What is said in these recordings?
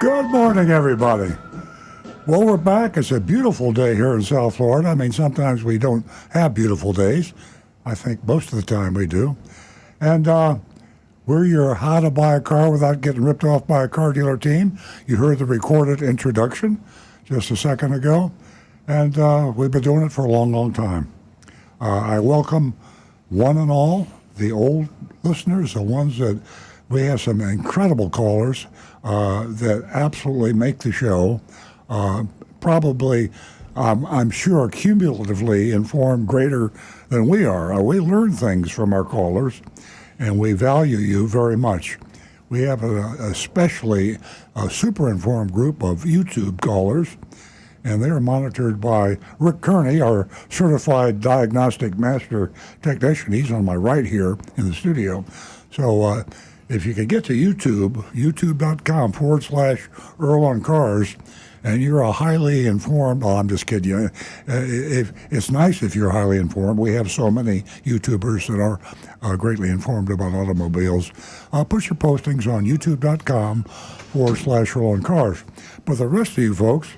Good morning, everybody. Well, we're back. It's a beautiful day here in South Florida. I mean, sometimes we don't have beautiful days. I think most of the time we do. And we're your how to buy a car without getting ripped off by a car dealer team. You heard the recorded introduction just a second ago. And we've been doing it for a long, long time. I welcome one and all, the old listeners, the ones that we have some incredible callers that absolutely make the show. Probably, I'm sure, cumulatively informed greater than we are. We learn things from our callers, and we value you very much. We have especially a super informed group of YouTube callers, and they are monitored by Rick Kearney, our certified diagnostic master technician. He's on my right here in the studio. So if you could get to YouTube, youtube.com/Earl on Cars, and you're a highly informed, oh, I'm just kidding you. It's nice if you're highly informed. We have so many YouTubers that are greatly informed about automobiles. Put your postings on youtube.com/Earl on Cars. But the rest of you folks,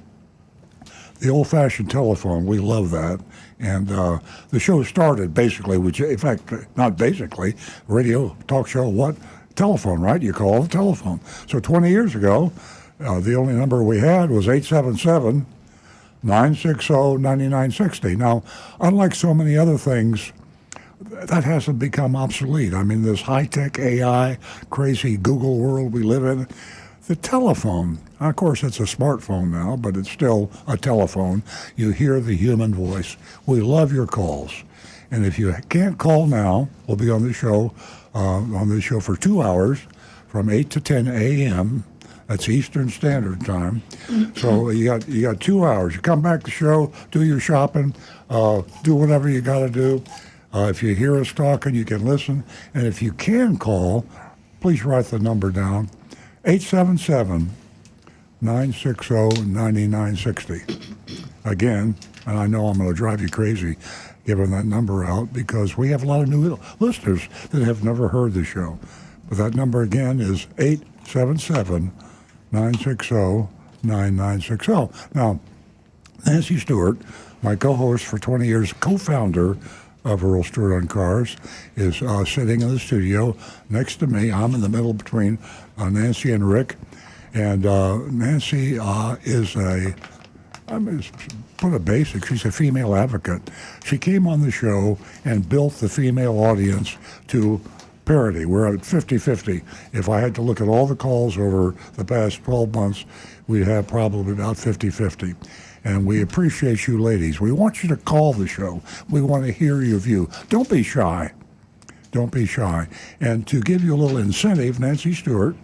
the old-fashioned telephone, we love that. And the show started basically, which, in fact, not basically, radio, talk show, what? Telephone, right? You call the telephone. So 20 years ago, the only number we had was 877-960-9960. Now, unlike so many other things, that hasn't become obsolete. I mean, this high-tech AI, crazy Google world we live in, the telephone, of course, it's a smartphone now, but it's still a telephone. You hear the human voice. We love your calls. And if you can't call now, we'll be on the show for 2 hours from 8 to 10 a.m. That's Eastern Standard Time. So you got 2 hours. You come back to the show, do your shopping, do whatever you got to do. If you hear us talking, you can listen. And if you can call, please write the number down, 877-960-9960. Again, and I know I'm going to drive you crazy giving that number out because we have a lot of new listeners that have never heard the show. But that number again is 877-960-9960. Now, Nancy Stewart, my co-host for 20 years, co-founder of Earl Stewart on Cars, is sitting in the studio next to me. I'm in the middle between Nancy and Rick. And Nancy is put it basic, she's a female advocate. She came on the show and built the female audience to parity. We're at 50-50. If I had to look at all the calls over the past 12 months, we'd have probably about 50-50. And we appreciate you ladies. We want you to call the show. We want to hear your view. Don't be shy. Don't be shy. And to give you a little incentive, Nancy Stewart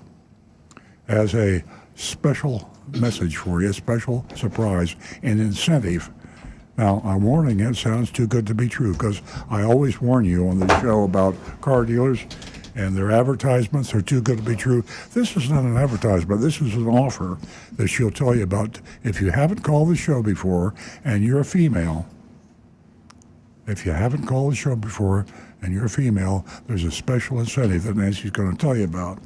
has a special message for you, a special surprise, an incentive. Now, I'm warning you, it sounds too good to be true because I always warn you on the show about car dealers and their advertisements are too good to be true. This is not an advertisement. This is an offer that she'll tell you about. If you haven't called the show before and you're a female, there's a special incentive that Nancy's going to tell you about.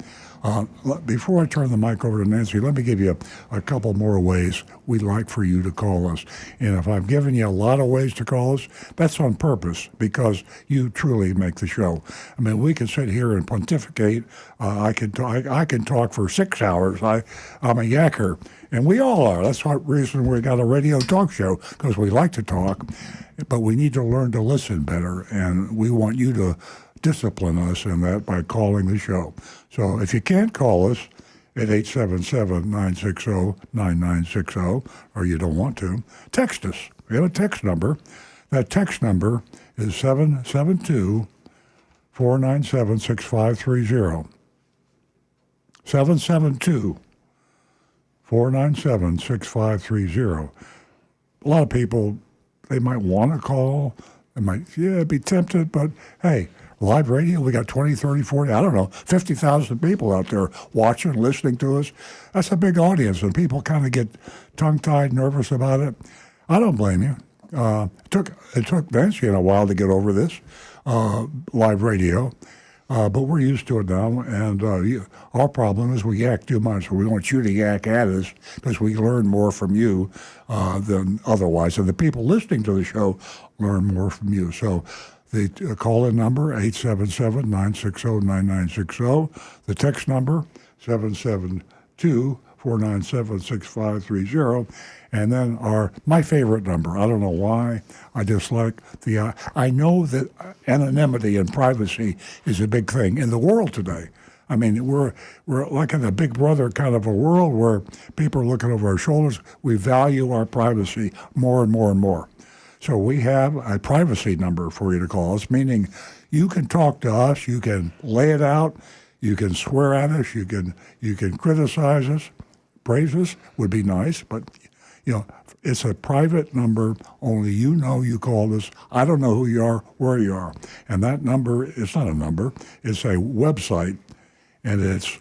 Before I turn the mic over to Nancy, let me give you a couple more ways we'd like for you to call us. And if I've given you a lot of ways to call us, that's on purpose because you truly make the show. I mean, we can sit here and pontificate. I can talk for 6 hours. I'm a yacker, and we all are. That's the reason we got a radio talk show, because we like to talk, but we need to learn to listen better, and we want you to discipline us in that by calling the show. So if you can't call us at 877-960-9960, or you don't want to, text us. We have a text number. That text number is 772-497-6530. 772-497-6530. A lot of people, they might want to call. They might, be tempted, but hey, live radio, we got 20, 30, 40, I don't know, 50,000 people out there watching, listening to us. That's a big audience, and people kind of get tongue-tied, nervous about it. I don't blame you. It took Nancy a while to get over this live radio. but we're used to it now, and our problem is we yak too much, so we want you to yak at us because we learn more from you than otherwise. And the people listening to the show learn more from you. So the call-in number, 877-960-9960. The text number, 772-497-6530. And then my favorite number, I don't know why, I dislike I know that anonymity and privacy is a big thing in the world today. I mean, we're like in a Big Brother kind of a world where people are looking over our shoulders. We value our privacy more and more and more. So we have a privacy number for you to call us, meaning you can talk to us, you can lay it out, you can swear at us, you can criticize us, praise us would be nice, but it's a private number. Only you know you called us. I don't know who you are, where you are. And that number, it's not a number, it's a website, and it's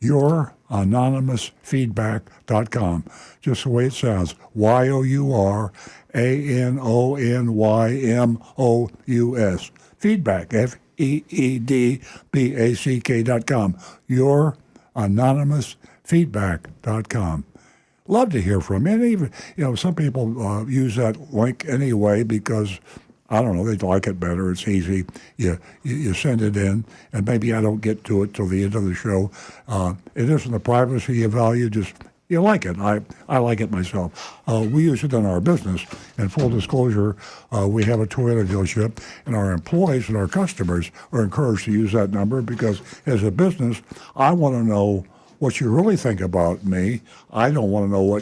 youranonymousfeedback.com, just the way it sounds, YOURANONYMOUS, feedback, FEEDBACK.com, youranonymousfeedback.com. Love to hear from you. And even, some people use that link anyway because, I don't know, they like it better. It's easy. You send it in, and maybe I don't get to it till the end of the show. It isn't the privacy you value, just you like it. I like it myself. We use it in our business. In full disclosure, we have a Toyota dealership, and our employees and our customers are encouraged to use that number because as a business, I want to know what you really think about me. I don't want to know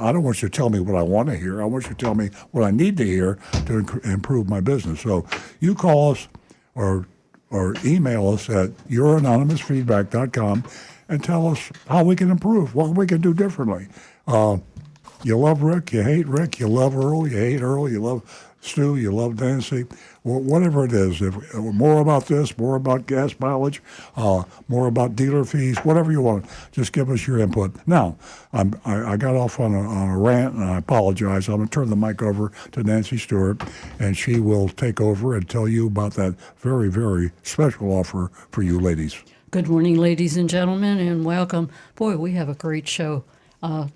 I don't want you to tell me what I want to hear. I want you to tell me what I need to hear to improve my business. So you call us or email us at youranonymousfeedback.com and tell us how we can improve, what we can do differently. You love Rick, you hate Rick, you love Earl, you hate Earl, you love Stu, you love Nancy, whatever it is. If more about this, more about gas mileage, more about dealer fees, whatever you want, just give us your input. Now, I got off on a rant, and I apologize. I'm going to turn the mic over to Nancy Stewart, and she will take over and tell you about that very, very special offer for you ladies. Good morning, ladies and gentlemen, and welcome. Boy, we have a great show.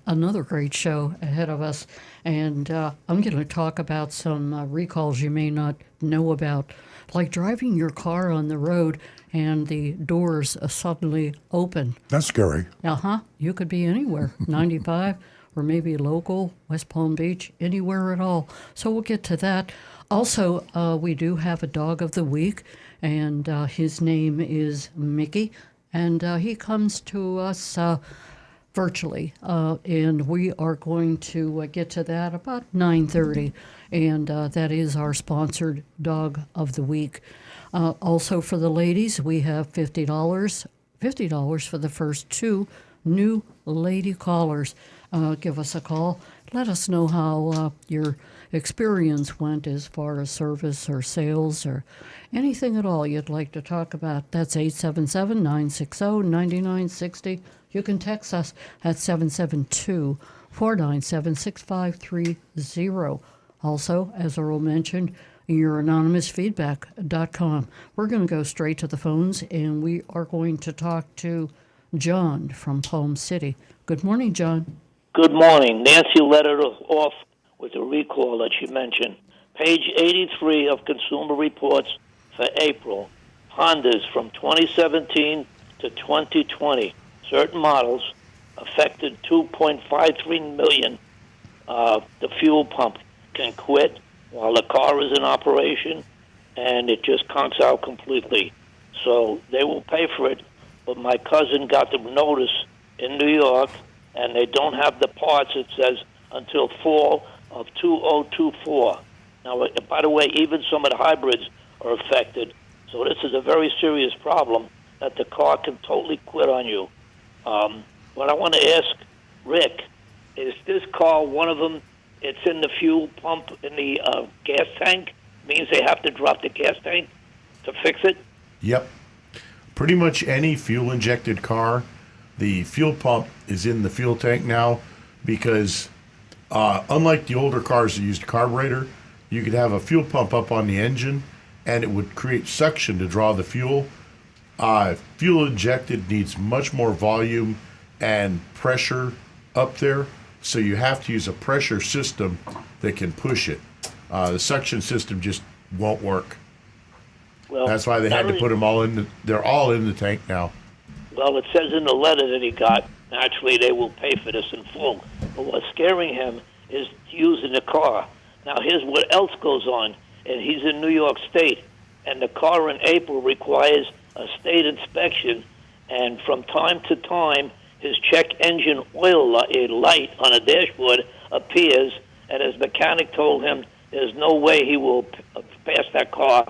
Another great show ahead of us, and I'm going to talk about some recalls you may not know about, like driving your car on the road and the doors suddenly open. That's scary. You could be anywhere, 95 or maybe local, West Palm Beach, anywhere at all. So we'll get to that. Also, we do have a dog of the week, and his name is Mickey, and he comes to us virtually, and we are going to get to that about 9:30, and that is our sponsored dog of the week. Also for the ladies, we have $50 for the first 2 new lady callers. Give us a call. Let us know how your experience went as far as service or sales or anything at all you'd like to talk about. That's 877-960-9960. You can text us at 772-497-6530. Also, as Earl mentioned, youranonymousfeedback.com. We're going to go straight to the phones, and we are going to talk to John from Palm City. Good morning, John. Good morning. Nancy let it off with the recall that she mentioned. Page 83 of Consumer Reports for April. Hondas from 2017 to 2020. Certain models affected 2.53 million. The fuel pump can quit while the car is in operation, and it just conks out completely. So they will pay for it, but my cousin got the notice in New York, and they don't have the parts, it says, until fall of 2024. Now, by the way, even some of the hybrids are affected. So this is a very serious problem that the car can totally quit on you. What I want to ask Rick, is this car one of them? It's in the fuel pump in the gas tank? Means they have to drop the gas tank to fix it? Yep. Pretty much any fuel-injected car, the fuel pump is in the fuel tank now because unlike the older cars that used carburetor, you could have a fuel pump up on the engine and it would create suction to draw the fuel. Fuel injected needs much more volume and pressure up there, so you have to use a pressure system that can push it. The suction system just won't work. Well, That's why they had to put them all in. They're all in the tank now. Well, it says in the letter that he got, naturally they will pay for this in full. But what's scaring him is using the car. Now, here's what else goes on. And he's in New York State, and the car in April requires a state inspection, and from time to time, his check engine oil light on a dashboard appears, and his mechanic told him there's no way he will pass that car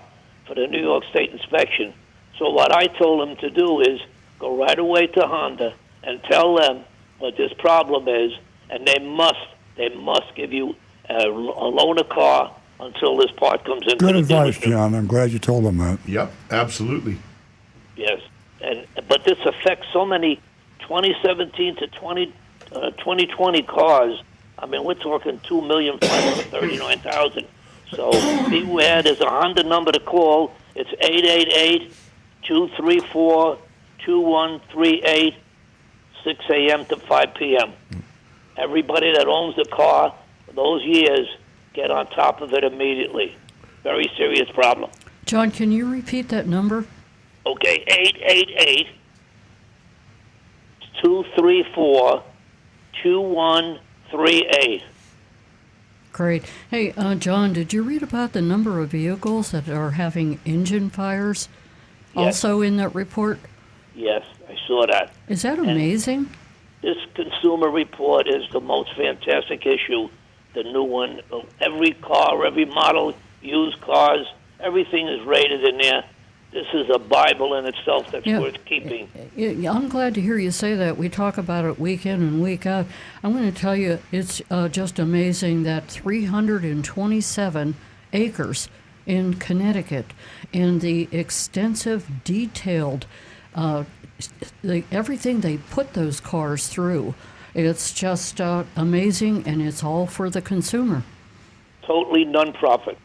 for the New York State inspection. So what I told him to do is go right away to Honda and tell them what this problem is, and they must give you a loan a car until this part comes in. Good advice, John. I'm glad you told them that. Yep, absolutely. Yes, but this affects so many 2017 to 2020 cars. I mean, we're talking 2,539,000. So beware. There's a Honda number to call. It's 888-234-2138, 6 a.m. to 5 p.m. Everybody that owns the car for those years, get on top of it immediately. Very serious problem. John, can you repeat that number? Okay, 888-234-2138. Great. Hey, John, did you read about the number of vehicles that are having engine fires also in that report? Yes, I saw that. Is that amazing? This consumer report is the most fantastic issue, the new one. Every car, every model, used cars, everything is rated in there. This is a Bible in itself that's worth keeping. I'm glad to hear you say that. We talk about it week in and week out. I'm going to tell you, it's just amazing that 327 acres in Connecticut and the extensive, detailed, everything they put those cars through. It's just amazing, and it's all for the consumer. Totally non-profit.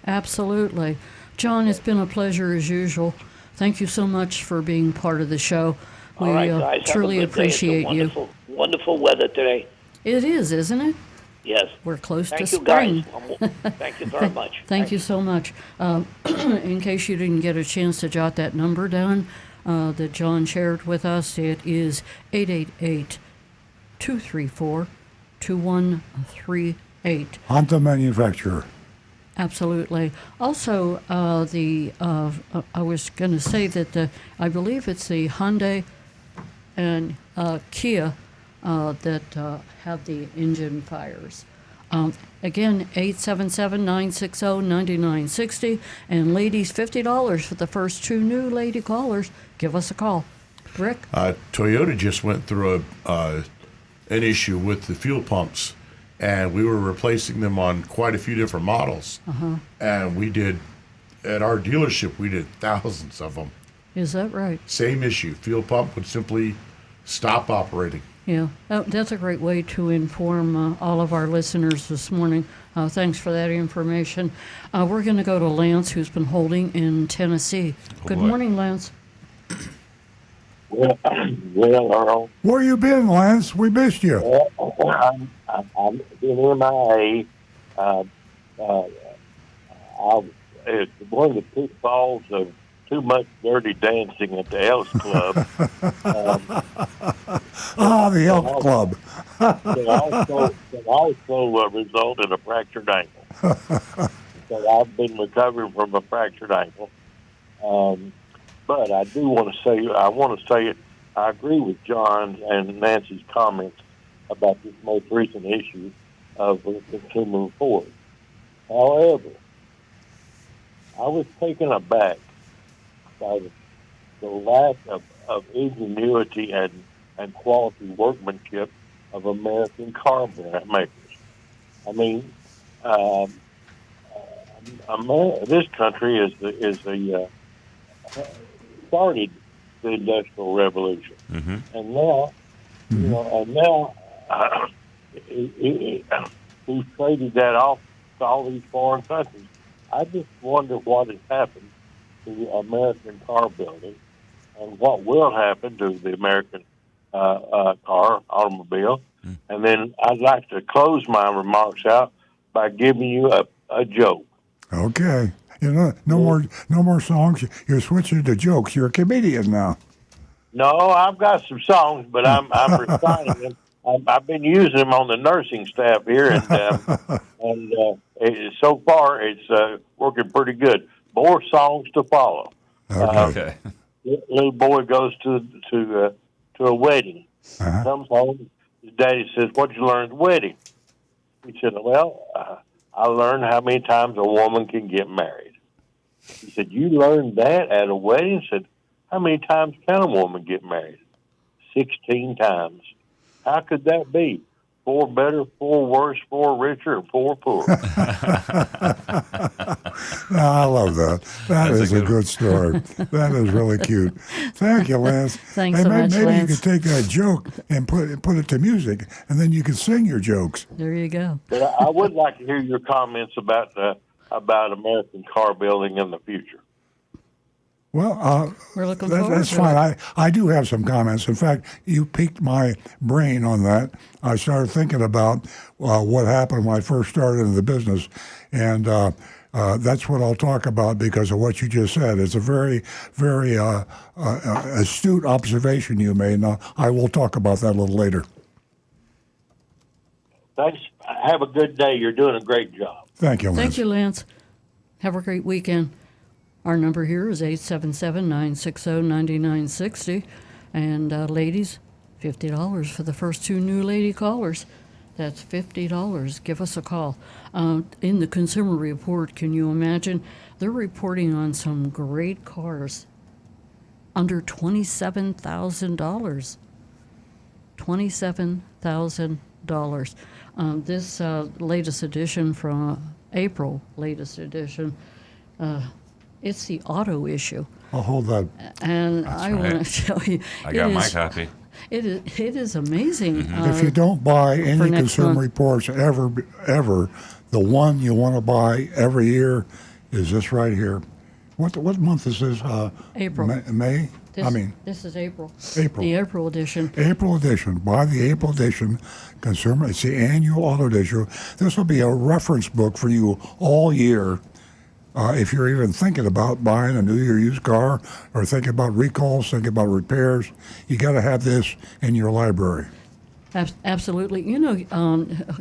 Absolutely. John, it's been a pleasure as usual. Thank you so much for being part of the show. All right, guys, truly appreciate you. Wonderful weather today. It is, isn't it? Yes. We're close to Thank you, spring. guys. Thank you very much. Thank you so much. In case you didn't get a chance to jot that number down that John shared with us, it is 888-234-2138. Honda manufacturer. Absolutely. Also, I was going to say that I believe it's the Hyundai and Kia that have the engine fires. Again, 877-960-9960. And ladies, $50 for the first 2 new lady callers. Give us a call. Rick? Toyota just went through an issue with the fuel pumps, and we were replacing them on quite a few different models. And we did, at our dealership, we did thousands of them. Is that right? Same issue. Fuel pump would simply stop operating. Yeah, that's a great way to inform all of our listeners this morning. Thanks for that information. We're going to go to Lance, who's been holding in Tennessee. Good morning, Lance. Well, Earl. Where you been, Lance? We missed you. I'm been MIA. It's one of the pitfalls of too much dirty dancing at the Elks Club. The Elk Club. That also result in a fractured ankle. So I've been recovering from a fractured ankle. But I do want to say, I agree with John and Nancy's comments about this most recent issue of the Consumer Report. However, I was taken aback by the lack of ingenuity and quality workmanship of American car brand makers. I mean, this country is the started the Industrial Revolution, and now, we've traded that off to all these foreign countries. I just wonder what has happened to the American car building and what will happen to the American automobile. And then I'd like to close my remarks out by giving you a joke. Okay. You know, no more songs. You're switching to jokes. You're a comedian now. No, I've got some songs, but I'm reciting them. I've been using them on the nursing staff here, and so far it's working pretty good. More songs to follow. Okay. Little boy goes to a wedding. Comes home. His daddy says, "What'd you learn at the wedding?" He said, "Well, I learned how many times a woman can get married." He said, "You learned that at a wedding?" He said, "How many times can a woman get married?" 16 times. How could that be? 4 better, 4 worse, 4 richer, and 4 poor. I love that. That is a good story. That is really cute. Thank you, Lance. Thanks so much, maybe Lance. you could take that joke and put it to music, and then you can sing your jokes. There you go. But I would like to hear your comments about American car building in the future. Well, We're looking forward that's to fine. it. I do have some comments. In fact, you piqued my brain on that. I started thinking about what happened when I first started in the business, and that's what I'll talk about because of what you just said. It's a very, very astute observation you made, and I will talk about that a little later. Thanks. Have a good day. You're doing a great job. Thank you, Lance. Thank you, Lance. Have a great weekend. Our number here is 877-960-9960. And ladies, $50 for the first 2 new lady callers. That's $50. Give us a call. In the Consumer Report, can you imagine? They're reporting on some great cars under $27,000. $27,000. This latest edition from April, it's the auto issue. I'll hold that. And I want to tell you, I got my copy. It is amazing. If you don't buy any for next Consumer month. Reports ever, the one you want to buy every year is this right here. What month is this? April. May? This is April. April. The April edition. April edition. Buy the April edition Consumer. It's the annual auto issue. This will be a reference book for you all year. If you're even thinking about buying a new or used car or thinking about recalls, thinking about repairs, you got to have this in your library. Absolutely. You know,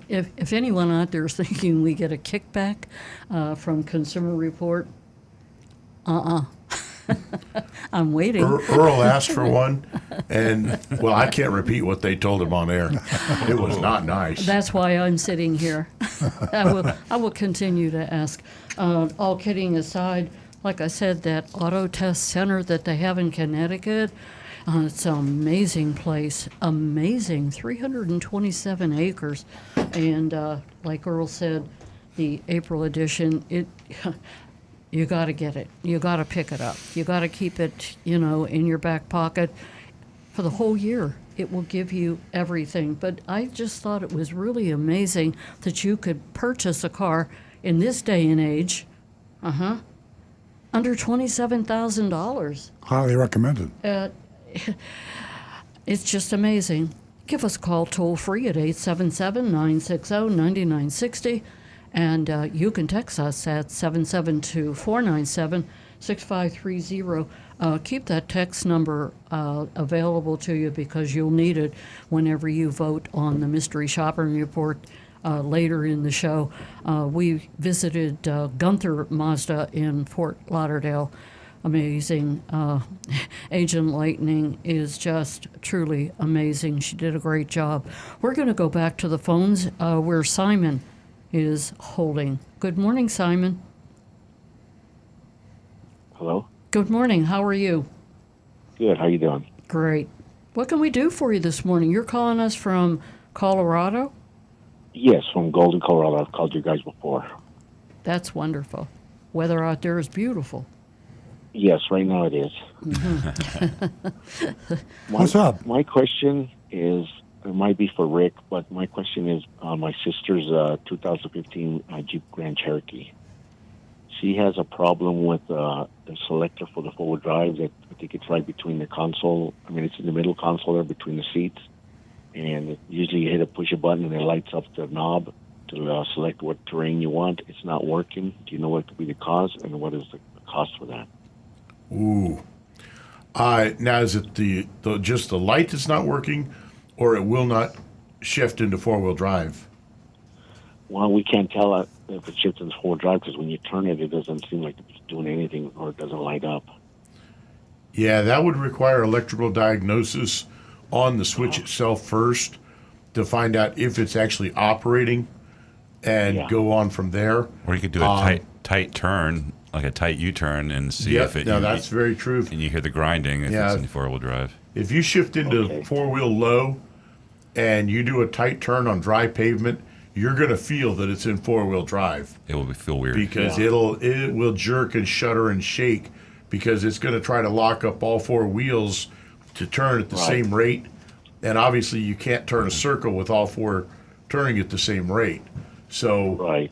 if anyone out there is thinking we get a kickback from Consumer Report, I'm waiting. Earl asked for one, and, well, I can't repeat what they told him on air. It was not nice. That's why I'm sitting here. I will continue to ask. All kidding aside, like I said, that auto test center that they have in Connecticut, it's an amazing place. Amazing. 327 acres. And like Earl said, the April edition, you got to get it. You got to pick it up. You got to keep it, in your back pocket for the whole year. It will give you everything. But I just thought it was really amazing that you could purchase a car in this day and age, under $27,000. Highly recommended. It's just amazing. Give us a call toll free at 877-960-9960. And you can text us at 772-497-6530. Keep that text number available to you because you'll need it whenever you vote on the Mystery Shopping Report later in the show. We visited Gunther Mazda in Fort Lauderdale. Amazing. Agent Lightning is just truly amazing. She did a great job. We're going to go back to the phones where Simon is holding. Good morning, Simon. Hello. Good morning. How are you? Good. How you doing? Great. What can we do for you this morning? You're calling us from Colorado? Yes, from Golden, Colorado. I've called you guys before. That's wonderful. Weather out there is beautiful. Yes, right now it is. What's up? My question is, it might be for Rick, but my question is my sister's 2015 Jeep Grand Cherokee. she has a problem with the selector for the forward drive. That I think it's right between the console. I mean, it's in the middle console there between the seats. And usually you push a button and it lights up the knob to select what terrain you want. It's not working. Do you know what could be the cause, and what is the cost for that? Ooh. Now, is it just the light that's not working, or it will not shift into four-wheel drive? Well, we can't tell if it shifts into forward drive because when you turn it, it doesn't seem like it's doing anything, or it doesn't light up. Yeah, that would require electrical diagnosis on the switch itself first to find out if it's actually operating and go on from there. Or you could do a tight turn, like a tight U-turn, and see if it... No, that's very true. And you hear the grinding if it's in four-wheel drive. If you shift into four-wheel low and you do a tight turn on dry pavement, you're going to feel that it's in four-wheel drive. It will feel weird. Because it will jerk and shudder and shake because it's going to try to lock up all four wheels to turn at the same rate. And obviously you can't turn a circle with all four turning at the same rate. So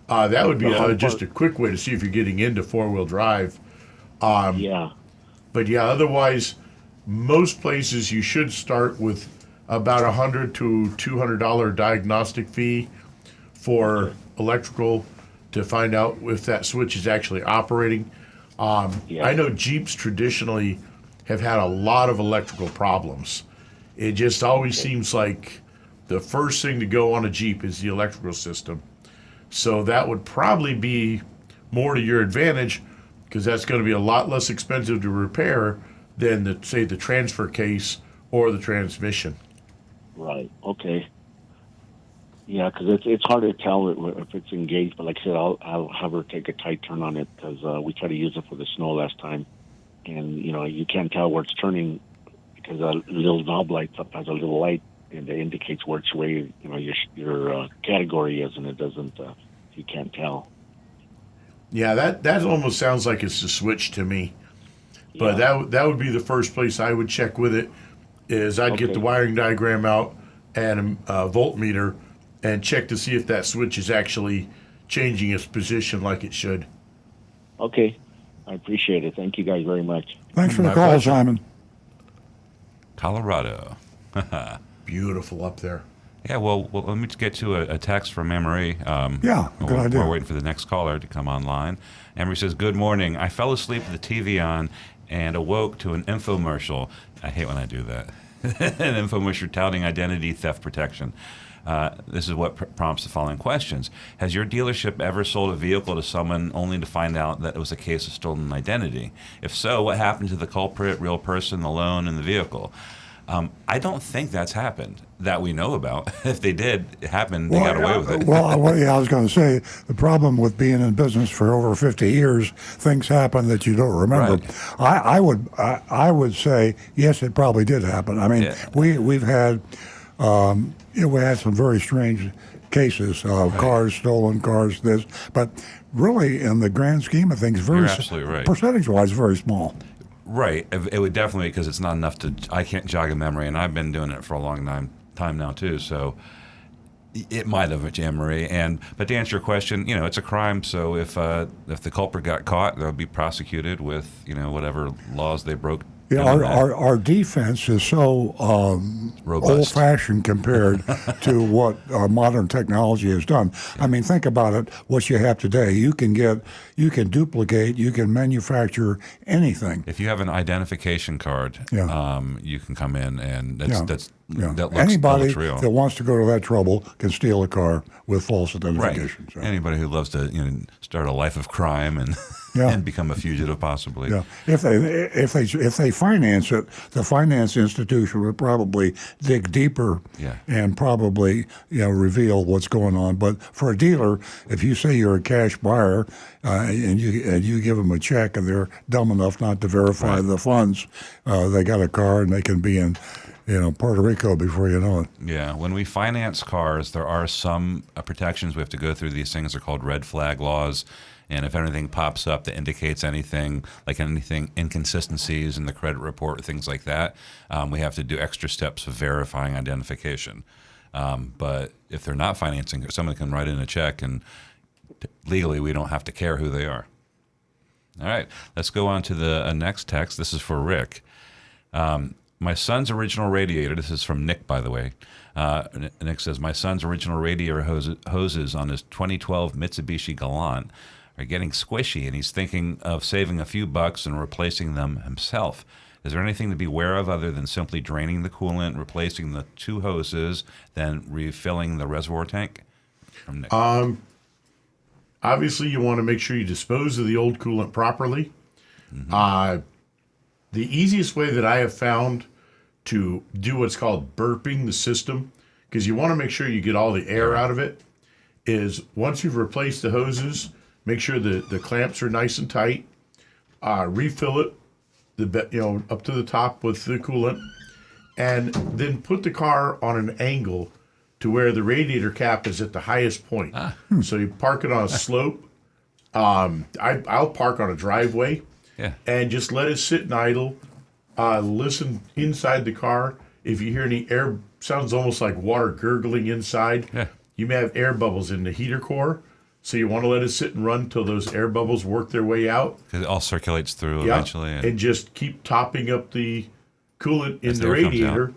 that would be just a quick way to see if you're getting into four-wheel drive. But otherwise, most places you should start with about $100 to $200 diagnostic fee for electrical to find out if that switch is actually operating. I know Jeeps traditionally have had a lot of electrical problems. It just always seems like the first thing to go on a Jeep is the electrical system. So that would probably be more to your advantage because that's going to be a lot less expensive to repair than, the transfer case or the transmission. Right. Okay. Yeah, because it's hard to tell if it's engaged. But like I said, I'll have her take a tight turn on it because we tried to use it for the snow last time, and you can't tell where it's turning because a little knob lights up, has a little light, and it indicates which way your category is, and it doesn't. You can't tell. Yeah, that almost sounds like it's a switch to me. But that would be the first place I would check with it. Is I'd get the wiring diagram out and a voltmeter and check to see if that switch is actually changing its position like it should. Okay. I appreciate it. Thank you guys very much. Thanks for the call, Simon. Colorado. Beautiful up there. Yeah, well, let me just get to a text from Anne-Marie. Good idea. We're waiting for the next caller to come online. Anne-Marie says, good morning. I fell asleep with the TV on and awoke to an infomercial. I hate when I do that. An infomercial touting identity theft protection. This is what prompts the following questions. Has your dealership ever sold a vehicle to someone only to find out that it was a case of stolen identity? If so, what happened to the culprit, real person, the loan, and the vehicle? I don't think that's happened that we know about. If they did, it happened, they got away with it. I was going to say, the problem with being in business for over 50 years, things happen that you don't remember. Right. I would say, yes, it probably did happen. I mean, we've had, we had some very strange cases of cars stolen, cars this, but really in the grand scheme of things, You're absolutely right. Percentage-wise, very small. Right. It would definitely, because it's not enough I can't jog a memory, and I've been doing it for a long time now, too, so it might have, Anne-Marie. But to answer your question, it's a crime, so if the culprit got caught, they'll be prosecuted with, whatever laws they broke. Yeah, our defense is so old-fashioned compared to what modern technology has done. Yeah. I mean, think about it. What you have today, you can duplicate, you can manufacture anything. If you have an identification card, you can come in, and that looks anybody real. that wants to go to that trouble can steal a car with false identification. Right. So. Anybody who loves to start a life of crime and and become a fugitive, possibly. Yeah. If they finance it, the finance institution would probably dig deeper and probably reveal what's going on. But for a dealer, if you say you're a cash buyer and you give them a check and they're dumb enough not to verify the funds, they got a car and they can be in Puerto Rico before you know it. Yeah, when we finance cars, there are some protections we have to go through. These things are called red flag laws. And if anything pops up that indicates anything inconsistencies in the credit report, things like that, we have to do extra steps of verifying identification. But if they're not financing, someone can write in a check and legally, we don't have to care who they are. All right, let's go on to the next text. This is for Rick. My son's original radiator, this is from Nick, by the way. Nick says, my son's original radiator hoses on his 2012 Mitsubishi Galant are getting squishy, and he's thinking of saving a few bucks and replacing them himself. Is there anything to be aware of other than simply draining the coolant, replacing the 2 hoses, then refilling the reservoir tank? From Nick. Obviously, you want to make sure you dispose of the old coolant properly. The easiest way that I have found to do what's called burping the system, because you want to make sure you get all the air out of it, is once you've replaced the hoses, make sure the clamps are nice and tight. Refill it, up to the top with the coolant, and then put the car on an angle to where the radiator cap is at the highest point. So you park it on a slope. I'll park on a driveway. Yeah. And just let it sit and idle. Listen inside the car. If you hear any air, sounds almost like water gurgling inside. Yeah. You may have air bubbles in the heater core. So you want to let it sit and run till those air bubbles work their way out. Because it all circulates through Yeah. eventually. And just keep topping up the coolant in As the the air comes radiator.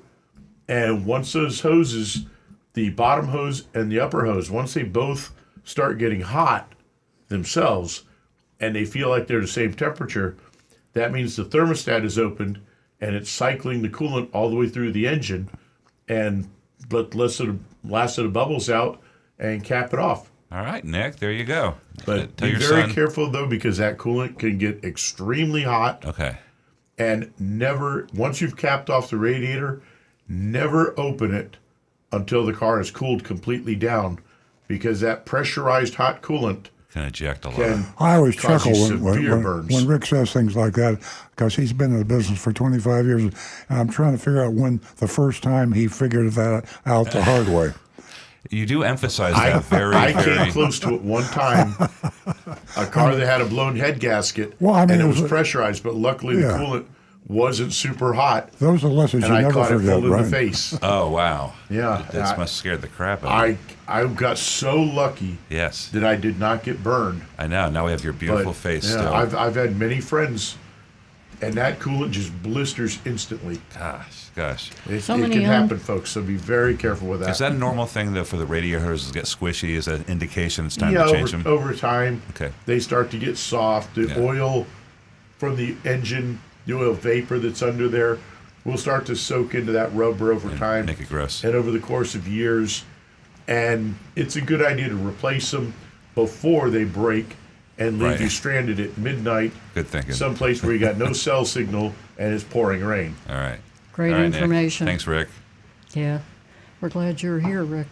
And once those hoses, the bottom hose and the upper hose, once they both start getting hot themselves and they feel like they're the same temperature, that means the thermostat is opened and it's cycling the coolant all the way through the engine and let last of the bubbles out and cap it off. All right, Nick, there you go. But Tell be your very son. careful, though, because that coolant can get extremely hot. Okay. And never, once you've capped off the radiator, never open it until the car is cooled completely down, because that pressurized hot coolant Can eject a lot. can I always cause chuckle you when, severe when, burns. when Rick says things like that, because he's been in the business for 25 years, and I'm trying to figure out when the first time he figured that out the hard way. You do emphasize that I very. came close to it one time. A car that had a blown head gasket, Well, I mean, and it it was was- pressurized, but luckily the Yeah. coolant wasn't super hot, Those are lessons and you I never caught it forget, full in right? the face. Oh, wow. Yeah, That I- must have scared the crap out of you. I got so lucky Yes. that I did not get burned. I know. Now we have your beautiful But, face yeah, still. I've had many friends, and that coolant just blisters instantly. Gosh. It, So it many can happen, folks. So be very careful with that. Is that a normal thing, though, for the radiator hoses to get squishy? Is that an indication it's time yeah, to change them? over time, Okay. they start to get soft. The Yeah. oil from the engine, the oil vapor that's under there, will start to soak into that rubber over time. Make it gross. And over the course of years. And it's a good idea to replace them before they break and leave Right. you stranded at midnight Good thinking. someplace where you got no cell signal and it's pouring rain. All right. Great All right, Nick. information. Thanks, Rick. Yeah, we're glad you're here, Rick.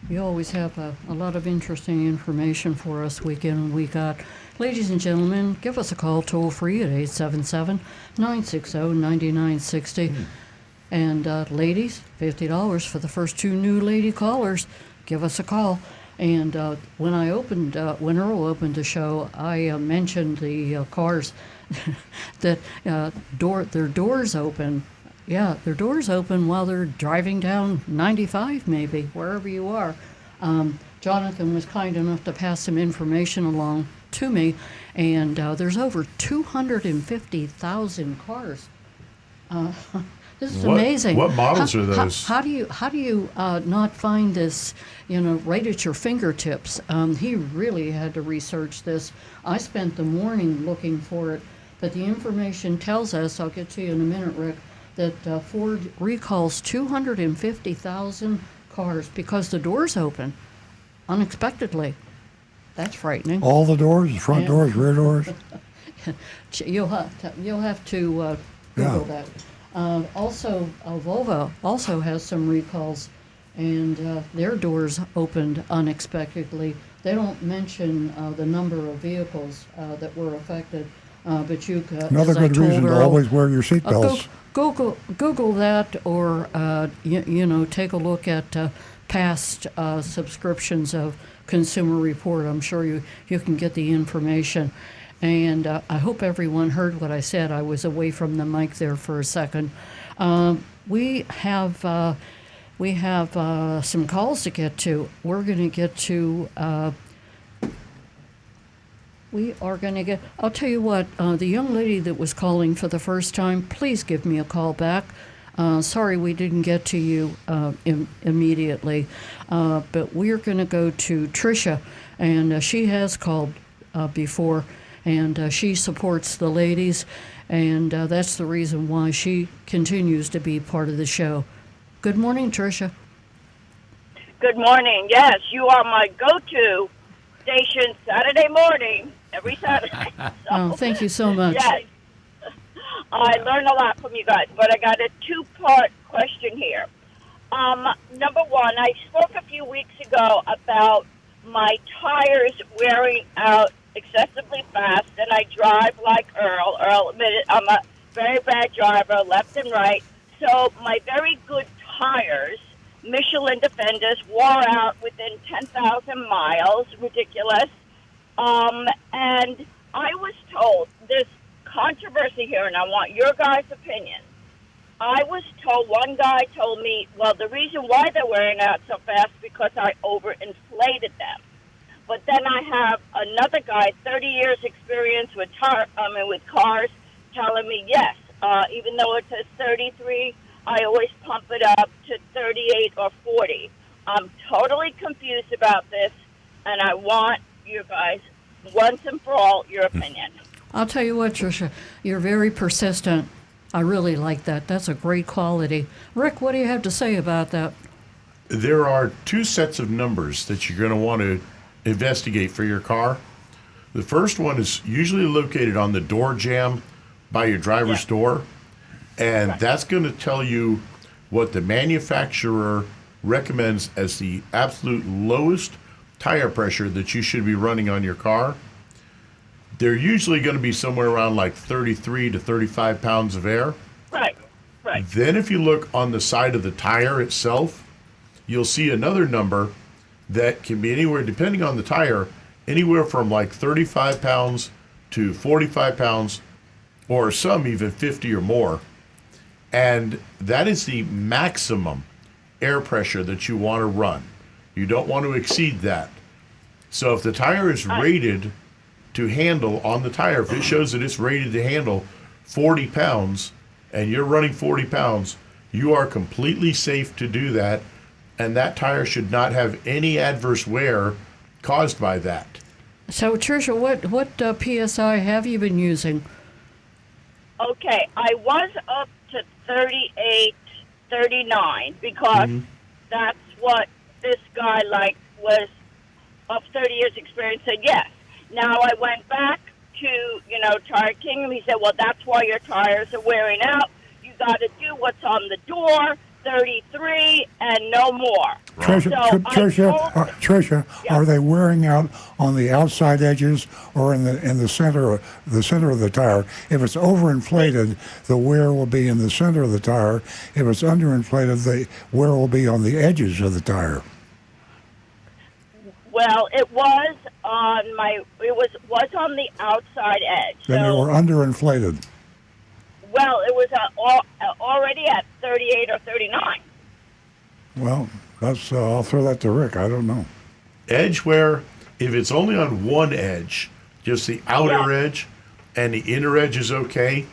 You always have a lot of interesting information for us week in and week out. Ladies and gentlemen, give us a call toll free at 877-960-9960. And ladies, $50 for the first 2 new lady callers. Give us a call. And when Earl opened the show, I mentioned the cars that their doors open. Yeah, their doors open while they're driving down 95, maybe, wherever you are. Jonathan was kind enough to pass some information along to me, and there's over 250,000 cars. This is amazing. What models are those? How do you not find this, right at your fingertips? He really had to research this. I spent the morning looking for it, but the information tells us, I'll get to you in a minute, Rick, that Ford recalls 250,000 cars because the doors open unexpectedly. That's frightening. All the doors, front Yeah. doors, rear doors. You'll have to Google that. Also, Volvo also has some recalls, and their doors opened unexpectedly. They don't mention the number of vehicles that were affected, but you could. Another as I good told reason to Earl, always wear your seatbelts. Google that, or take a look at past subscriptions of Consumer Report. I'm sure you can get the information. And I hope everyone heard what I said. I was away from the mic there for a second. We have some calls to get to. We're going to get to We are going to get. I'll tell you what. The young lady that was calling for the first time, please give me a call back. Sorry we didn't get to you immediately, but we're going to go to Tricia, and she has called before, and she supports the ladies, and that's the reason why she continues to be part of the show. Good morning, Tricia. Good morning. Yes, you are my go-to station Saturday morning, every Saturday. Oh, thank you so much. Yes. I learn a lot from you guys, but I got a two-part question here. Number one, I spoke a few weeks ago about my tires wearing out excessively fast, and I drive like Earl. Earl admitted I'm a very bad driver, left and right. So my very good tires, Michelin Defenders, wore out within 10,000 miles. Ridiculous. And I was told there's controversy here, and I want your guys' opinion. I was told, one guy told me, well, the reason why they're wearing out so fast is because I overinflated them. But then I have another guy, 30 years experience with cars, telling me, yes, even though it says 33, I always pump it up to 38 or 40. I'm totally confused about this, and I want you guys, once and for all, your opinion. I'll tell you what, Tricia, you're very persistent. I really like that. That's a great quality. Rick, what do you have to say about that? There are two sets of numbers that you're going to want to investigate for your car. The first one is usually located on the door jamb by your driver's door, and that's going to tell you what the manufacturer recommends as the absolute lowest tire pressure that you should be running on your car. They're usually going to be somewhere around like 33 to 35 pounds of air. Right, right. Then if you look on the side of the tire itself, you'll see another number that can be anywhere, depending on the tire, anywhere from like 35 pounds to 45 pounds, or some even 50 or more. And that is the maximum air pressure that you want to run. You don't want to exceed that. So if the tire is rated to handle on the tire, if it shows that it's rated to handle 40 pounds and you're running 40 pounds, you are completely safe to do that, and that tire should not have any adverse wear caused by that. So, Tricia, what PSI have you been using? Okay, I was up to 38, 39 because that's what this guy was of 30 years experience said yes. Now I went back to, Tire Kingdom. He said, well, that's why your tires are wearing out. You got to do what's on the door, 33 and no more. Tricia, are they wearing out on the outside edges or in the center of the tire? If it's overinflated, the wear will be in the center of the tire. If it's underinflated, the wear will be on the edges of the tire. Well, it was on on the outside edge. Then they were underinflated. Well, it was already at 38 or 39. Well, I'll throw that to Rick. I don't know. Edge wear, if it's only on one edge, just the outer edge, and the inner edge is okay,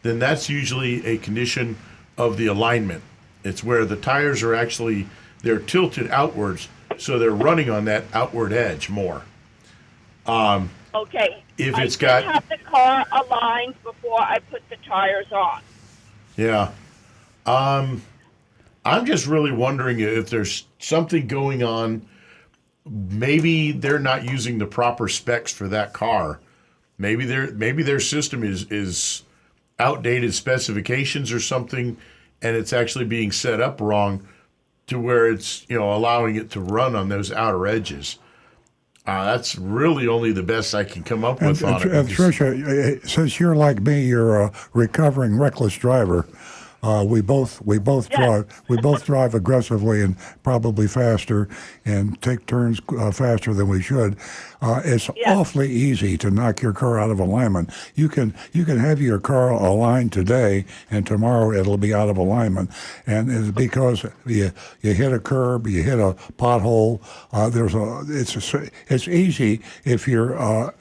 then that's usually a condition of the alignment. It's where the tires are actually, they're tilted outwards, so they're running on that outward edge more. Okay. If it's I have the car aligned before I put the tires on. Yeah. I'm just really wondering if there's something going on. Maybe they're not using the proper specs for that car. Maybe their system is outdated specifications or something, and it's actually being set up wrong to where it's allowing it to run on those outer edges. That's really only the best I can come up with on it. And Tricia, since you're like me, you're a recovering reckless driver. We both drive aggressively and probably faster, and take turns faster than we should. It's awfully easy to knock your car out of alignment. You can have your car aligned today, and tomorrow it'll be out of alignment, and it's because you hit a curb, you hit a pothole. It's easy if you're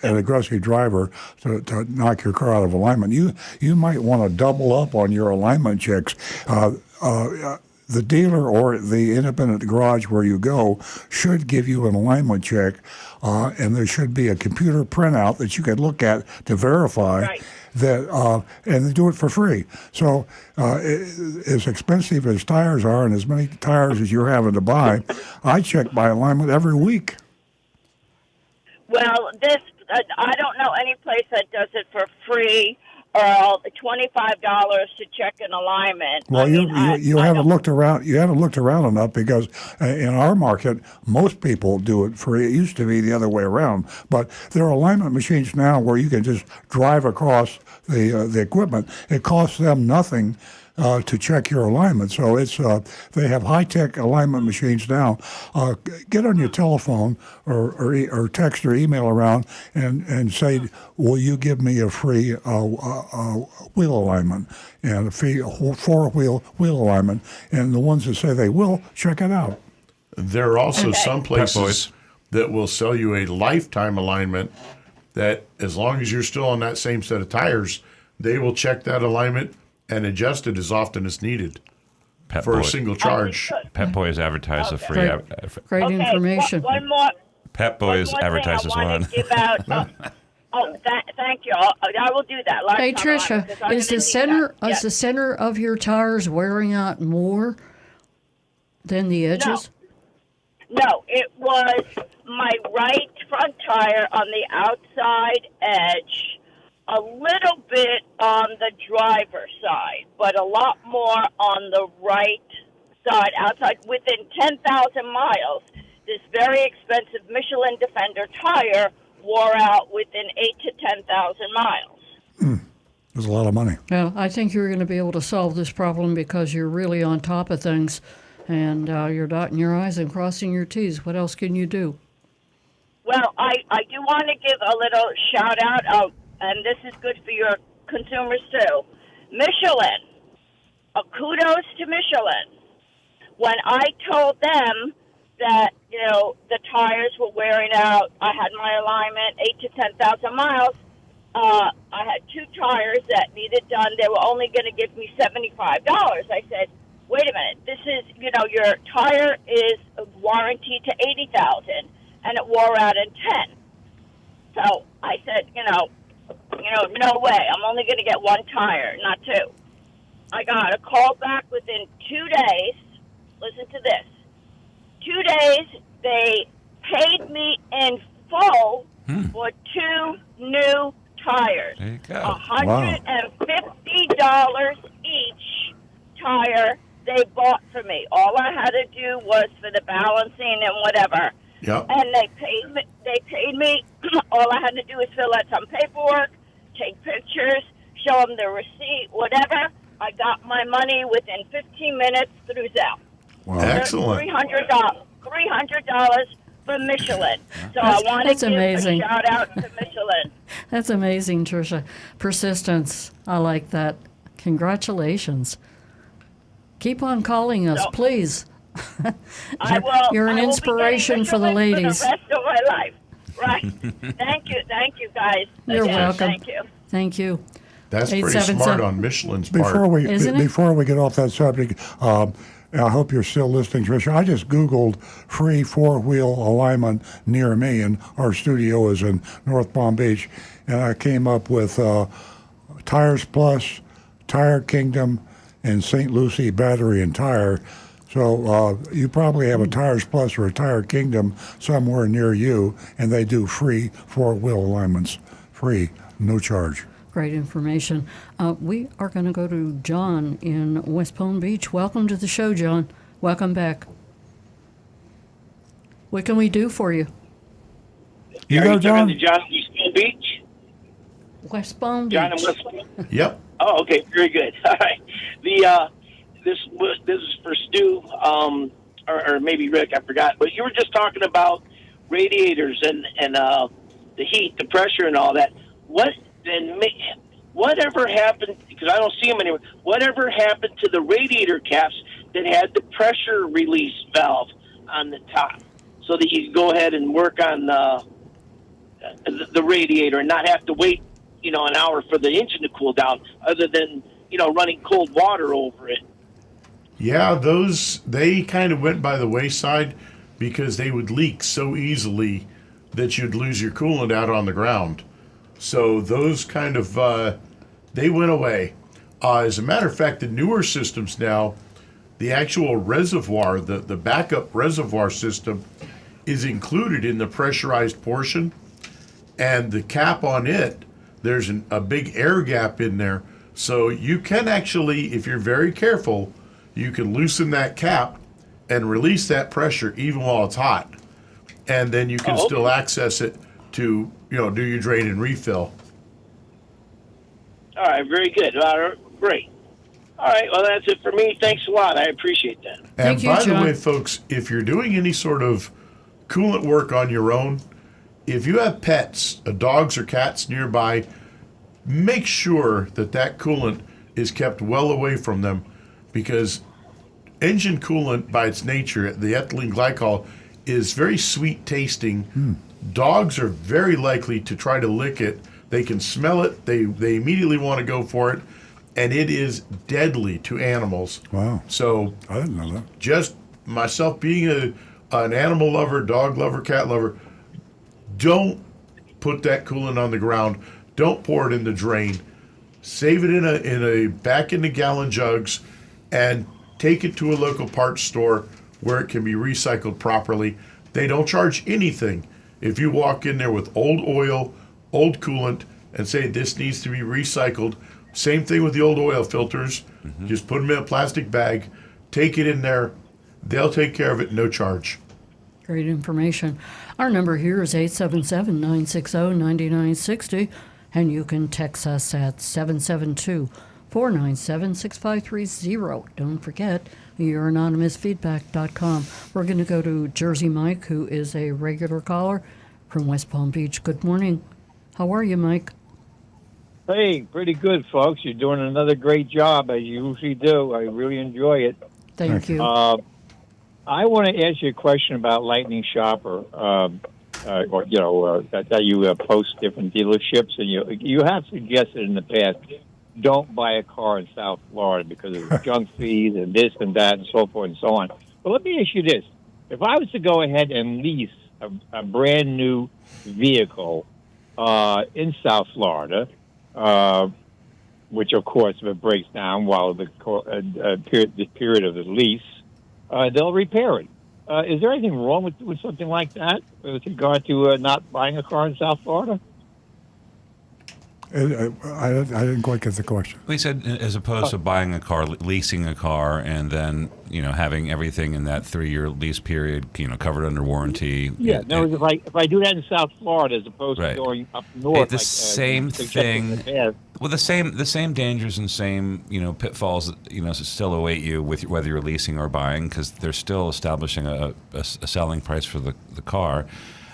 an aggressive driver to knock your car out of alignment. You might want to double up on your alignment checks. The dealer or the independent garage where you go should give you an alignment check, and there should be a computer printout that you can look at to verify that, and they do it for free. So, as expensive as tires are, and as many tires as you're having to buy, I check my alignment every week. Well, I don't know any place that does it for free. Earl, $25 to check an alignment. Well, you haven't looked around. You haven't looked around enough, because in our market, most people do it free. It used to be the other way around, but there are alignment machines now where you can just drive across the equipment. It costs them nothing to check your alignment. So they have high-tech alignment machines now. Get on your telephone or text or email around and say, will you give me a free wheel alignment and a free four-wheel alignment? And the ones that say they will, check it out. There are also some places that will sell you a lifetime alignment that, as long as you're still on that same set of tires, they will check that alignment and adjust it as often as needed for a single charge. Pet Boy is advertised a free. Great information. One more. Pet Boy is advertised as one. Thank you. I will do that. Hey, Tricia, is the center of your tires wearing out more than the edges? No, it was my right front tire on the outside edge, a little bit on the driver's side, but a lot more on the right side outside. Within 10,000 miles, this very expensive Michelin Defender tire wore out within 8 to 10,000 miles. There's a lot of money. Yeah, I think you're going to be able to solve this problem because you're really on top of things, and you're dotting your I's and crossing your T's. What else can you do? Well, I do want to give a little shout out, and this is good for your consumers too. Michelin, kudos to Michelin. When I told them that, the tires were wearing out, I had my alignment 8 to 10,000 miles, I had 2 tires that needed done. They were only going to give me $75. I said, wait a minute, this is, your tire is warranted to 80,000, and it wore out in 10. So I said, no way. I'm only going to get 1 tire, not 2. I got a call back within 2 days. Listen to this. 2 days, they paid me in full for 2 new tires. There you go. $150 each tire they bought for me. All I had to do was for the balancing and whatever. Yep. And they paid me. All I had to do was fill out some paperwork, take pictures, show them the receipt, whatever. I got my money within 15 minutes through Zelle. Wow. Excellent. $300 for Michelin. So I want to give amazing. a shout out to Michelin. That's amazing, Tricia. Persistence. I like that. Congratulations. Keep on calling us, please. I will. You're an I will inspiration be for the ladies. For the rest of my life. Right. Thank you, guys. You're welcome. Thank you. Thank you. That's pretty 877. smart on Michelin's part. Before we get off that subject, I hope you're still listening, Tricia. I just Googled free 4-wheel alignment near me, and our studio is in North Palm Beach, and I came up with Tires Plus, Tire Kingdom, and St. Lucie Battery and Tire. So you probably have a Tires Plus or a Tire Kingdom somewhere near you, and they do free 4-wheel alignments. Free, no charge. Great information. We are going to go to John in West Palm Beach. Welcome to the show, John. Welcome back. What can we do for you? You go, John? John in West Palm Beach? West Palm Beach. John in West Palm Yep. Oh, okay, very good. All right. This is for Stu, or maybe Rick. I forgot, but you were just talking about radiators and the heat, the pressure, and all that. Whatever happened? Because I don't see them anymore. Whatever happened to the radiator caps that had the pressure release valve on the top, so that you could go ahead and work on the radiator and not have to wait, an hour for the engine to cool down, other than, running cold water over it. Yeah, they kind of went by the wayside because they would leak so easily that you'd lose your coolant out on the ground. So those kind of, they went away. As a matter of fact, the newer systems now, the actual reservoir, the backup reservoir system is included in the pressurized portion, and the cap on it, there's a big air gap in there. So you can actually, if you're very careful, you can loosen that cap and release that pressure even while it's hot. And then you can still access it to, do your drain and refill. All right, very good. Great. All right, well, that's it for me. Thanks a lot. I appreciate that. And Thank you, by the John. way, folks, if you're doing any sort of coolant work on your own, if you have pets, dogs or cats nearby, make sure that coolant is kept well away from them, because engine coolant, by its nature, the ethylene glycol, is very sweet tasting. Dogs are very likely to try to lick it. They can smell it. They immediately want to go for it, and it is deadly to animals. Wow. So I didn't know that. just myself being an animal lover, dog lover, cat lover, don't put that coolant on the ground. Don't pour it in the drain. Save it back in the gallon jugs, and take it to a local parts store where it can be recycled properly. They don't charge anything if you walk in there with old oil, old coolant, and say this needs to be recycled. Same thing with the old oil filters. Just put them in a plastic bag, take it in there. They'll take care of it, no charge. Great information. Our number here is 877-960-9960, and you can text us at 772-497-6530. Don't forget, youranonymousfeedback.com. We're going to go to Jersey Mike, who is a regular caller from West Palm Beach. Good morning. How are you, Mike? Hey, pretty good, folks. You're doing another great job, as you usually do. I really enjoy it. Thank you. I want to ask you a question about Lightning Shopper, that you post different dealerships, and you have suggested in the past, don't buy a car in South Florida because of junk fees and this and that and so forth and so on. But let me ask you this. If I was to go ahead and lease a brand new vehicle in South Florida, which, of course, if it breaks down while the period of the lease, they'll repair it. Is there anything wrong with something like that with regard to not buying a car in South Florida? I didn't quite get the question. We said, as opposed to buying a car, leasing a car, and then having everything in that 3-year lease period, covered under warranty. Yeah, if I do that in South Florida as opposed to going up north, the same thing. Well, the same dangers and same pitfalls still await you with whether you're leasing or buying, because they're still establishing a selling price for the car.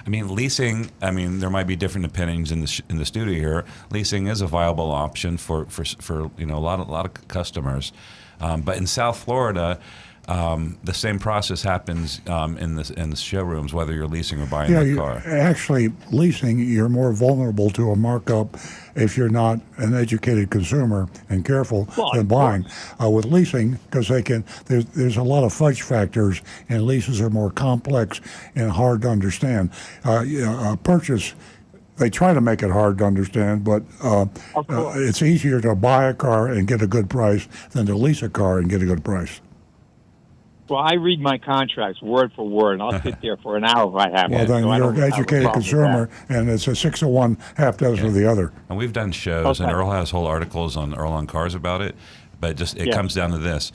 I mean, leasing. I mean, there might be different opinions in the studio here. Leasing is a viable option for a lot of customers, but in South Florida, the same process happens in the showrooms, whether you're leasing or buying the car. Actually, leasing, you're more vulnerable to a markup if you're not an educated consumer and careful than buying. With leasing, because there's a lot of fudge factors, and leases are more complex and hard to understand. A purchase, they try to make it hard to understand, but it's easier to buy a car and get a good price than to lease a car and get a good price. Well, I read my contracts word for word, and I'll sit there for an hour if I have to. Well, then you're an educated consumer, and it's a 6 of one, half dozen of the other. And we've done shows, and Earl has whole articles on Earl on Cars about it, but it comes down to this.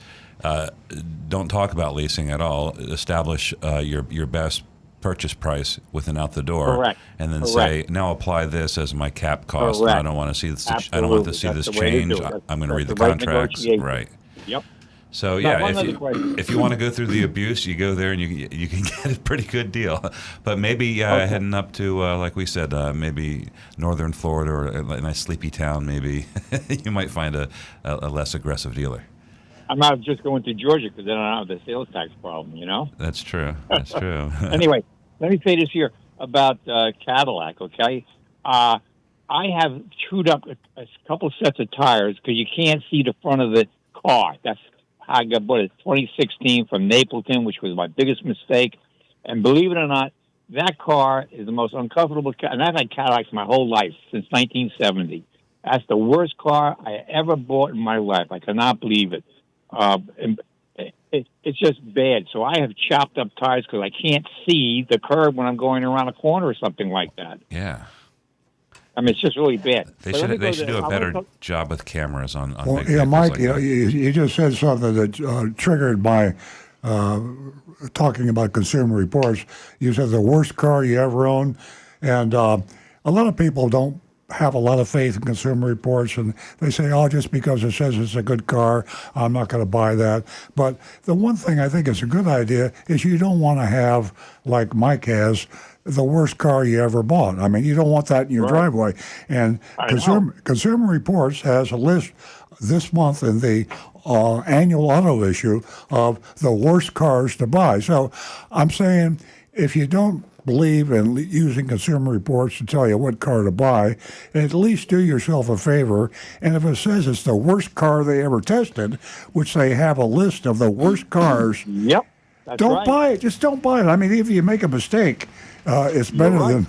Don't talk about leasing at all. Establish your best purchase price with an out the door, Correct. and then Correct. say, now apply this as my cap cost. Correct. I don't want to see this. I Absolutely. don't want to see That's this the way to change. do it. I'm going to read the That's right contracts. negotiation. Right. Yep. So Now, yeah, one other question. if you want to go through the abuse, you go there and you can get a pretty good deal. But maybe heading up to like we said, maybe northern Florida or a nice sleepy town, maybe you might find a less aggressive dealer. I'm not just going to Georgia because then I don't have the sales tax problem, you know? That's true. That's true. Anyway, let me say this here about Cadillac, okay? I have chewed up a couple sets of tires because you can't see the front of the car. That's how I got bought it 2016 from Napleton, which was my biggest mistake. And believe it or not, that car is the most uncomfortable car. And I've had Cadillacs my whole life, since 1970. That's the worst car I ever bought in my life. I cannot believe it. It's just bad. So I have chopped up tires because I can't see the curb when I'm going around a corner or something like that. Yeah. I mean, it's just really bad. They should do a better job with cameras on Well, big yeah, vehicles Mike, like you, that. you just said something that triggered my talking about Consumer Reports. You said the worst car you ever owned, and a lot of people don't have a lot of faith in Consumer Reports, and they say, oh, just because it says it's a good car, I'm not going to buy that. But the one thing I think is a good idea is you don't want to have, like Mike has, the worst car you ever bought. I mean, you don't want that in your driveway. And Consumer Reports has a list this month in the annual auto issue of the worst cars to buy. So I'm saying if you don't believe in using Consumer Reports to tell you what car to buy, at least do yourself a favor. And if it says it's the worst car they ever tested, which they have a list of the worst cars, Yep. That's don't right. buy it. Just don't buy it. I mean, if you make a mistake, it's better than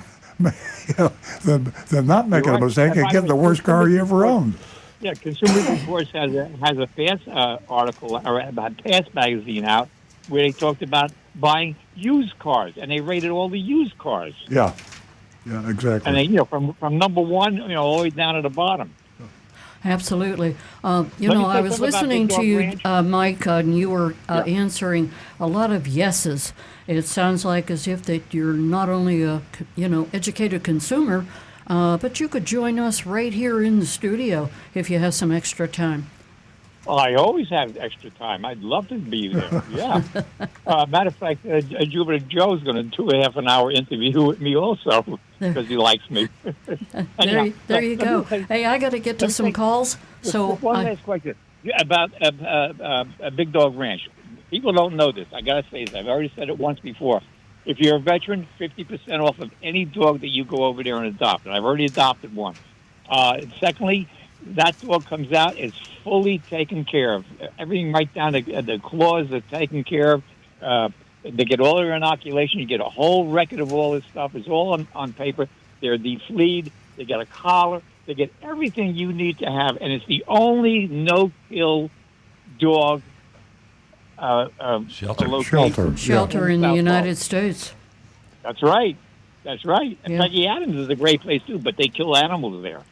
not making a mistake and getting the worst car you ever owned. Yeah, Consumer Reports has a fast article or about Fast magazine out where they talked about buying used cars, and they rated all the used cars. Yeah, exactly. And they, from number one, all the way down to the bottom. Absolutely. me I say was something about listening Big to Dog you, Ranch. Mike, and you were answering a lot of yeses. It sounds like as if that you're not only a educated consumer, but you could join us right here in the studio if you have some extra time. Well, I always have extra time. I'd love to be there. Yeah. Matter of fact, Jupiter Joe's going to do a half-an-hour interview with me also because he likes me. There you go. Hey, I got to get to some calls. So One last question about Big Dog Ranch. People don't know this. I got to say this. I've already said it once before. If you're a veteran, 50% off of any dog that you go over there and adopt. And I've already adopted one. Secondly, that dog comes out, it's fully taken care of. Everything right down to the claws are taken care of. They get all their inoculation. You get a whole record of all this stuff. It's all on paper. They're defleed. They get a collar. They get everything you need to have. And it's the only no-kill dog shelter in the United States. That's right. That's right. And Peggy Adams is a great place, too, but they kill animals there.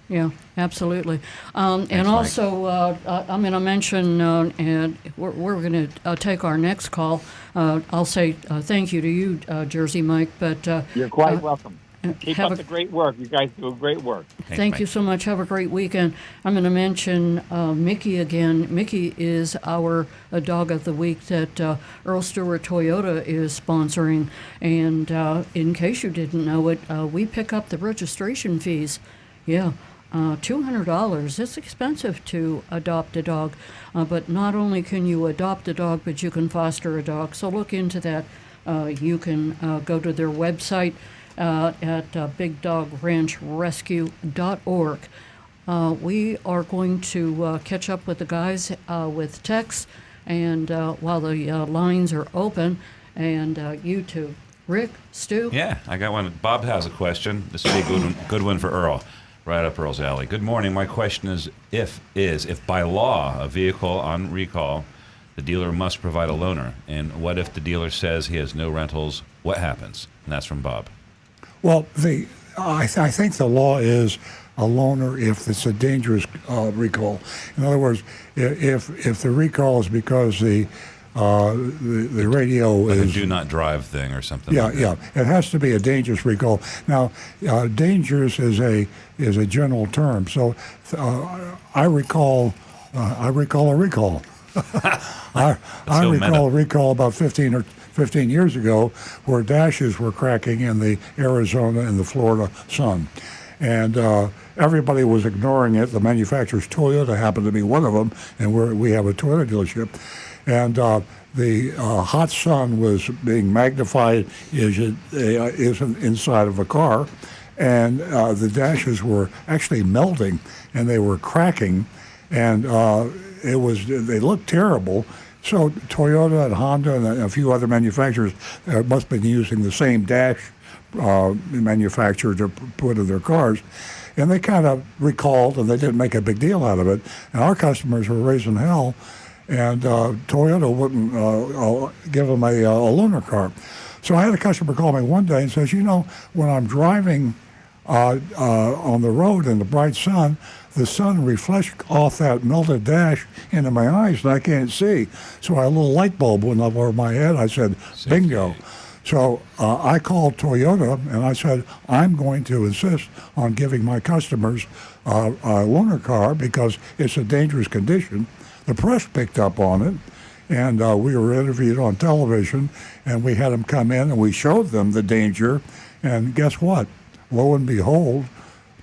Yeah, absolutely. And also, I'm going to mention, and we're going to take our next call. I'll say thank you to you, Jersey Mike. But you're quite welcome. Keep up the great work. You guys do great work. Thank you so much. Have a great weekend. I'm going to mention Mickey again. Mickey is our dog of the week that Earl Stewart Toyota is sponsoring. And in case you didn't know it, we pick up the registration fees. Yeah. $200. It's expensive to adopt a dog, but not only can you adopt a dog, but you can foster a dog. So look into that. You can go to their website at bigdogranchrescue.org. We are going to catch up with the guys with texts, and while the lines are open, and YouTube. Rick, Stu? Yeah, I got one. Bob has a question. This would be a good one for Earl. Right up Earl's alley. Good morning. My question is, if by law a vehicle on recall, the dealer must provide a loaner, and what if the dealer says he has no rentals? What happens? And that's from Bob. Well, I think the law is a loaner if it's a dangerous recall. In other words, if the recall is because the the radio Like a is do not drive thing or something. yeah, like that. yeah. It has to be a dangerous recall. Now, dangerous is a general term. So, I recall a recall. I so recall meta. a recall about 15 years ago where dashes were cracking in the Arizona and the Florida sun, and everybody was ignoring it. The manufacturer's Toyota happened to be one of them, and we have a Toyota dealership, and the hot sun was being magnified is inside of a car, and the dashes were actually melting, and they were cracking, and they looked terrible. So Toyota and Honda and a few other manufacturers must have been using the same dash manufacturer to put in their cars. And they kind of recalled, and they didn't make a big deal out of it. And our customers were raising hell, and Toyota wouldn't give them a loaner car. So I had a customer call me one day and says, when I'm driving on the road in the bright sun, the sun reflects off that melted dash into my eyes, and I can't see. So a little light bulb went up over my head. I said, bingo. So I called Toyota, and I said, I'm going to insist on giving my customers a loaner car because it's a dangerous condition. The press picked up on it, and we were interviewed on television, and we had them come in, and we showed them the danger, and guess what? Lo and behold,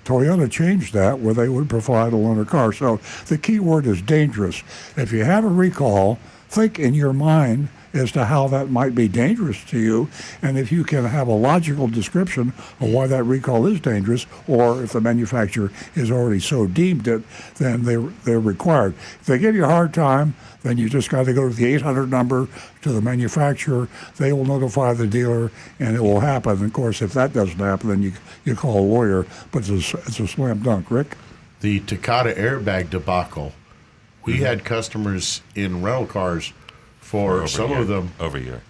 Toyota changed that where they would provide a loaner car. So the key word is dangerous. If you have a recall, think in your mind as to how that might be dangerous to you, and if you can have a logical description of why that recall is dangerous, or if the manufacturer has already so deemed it, then they're required. If they give you a hard time, then you just got to go to the 800 number to the manufacturer. They will notify the dealer, and it will happen. And of course, if that doesn't happen, then you call a lawyer. But it's a slam dunk, Rick. The Takata airbag debacle. We had customers in rental cars for some of them over a year.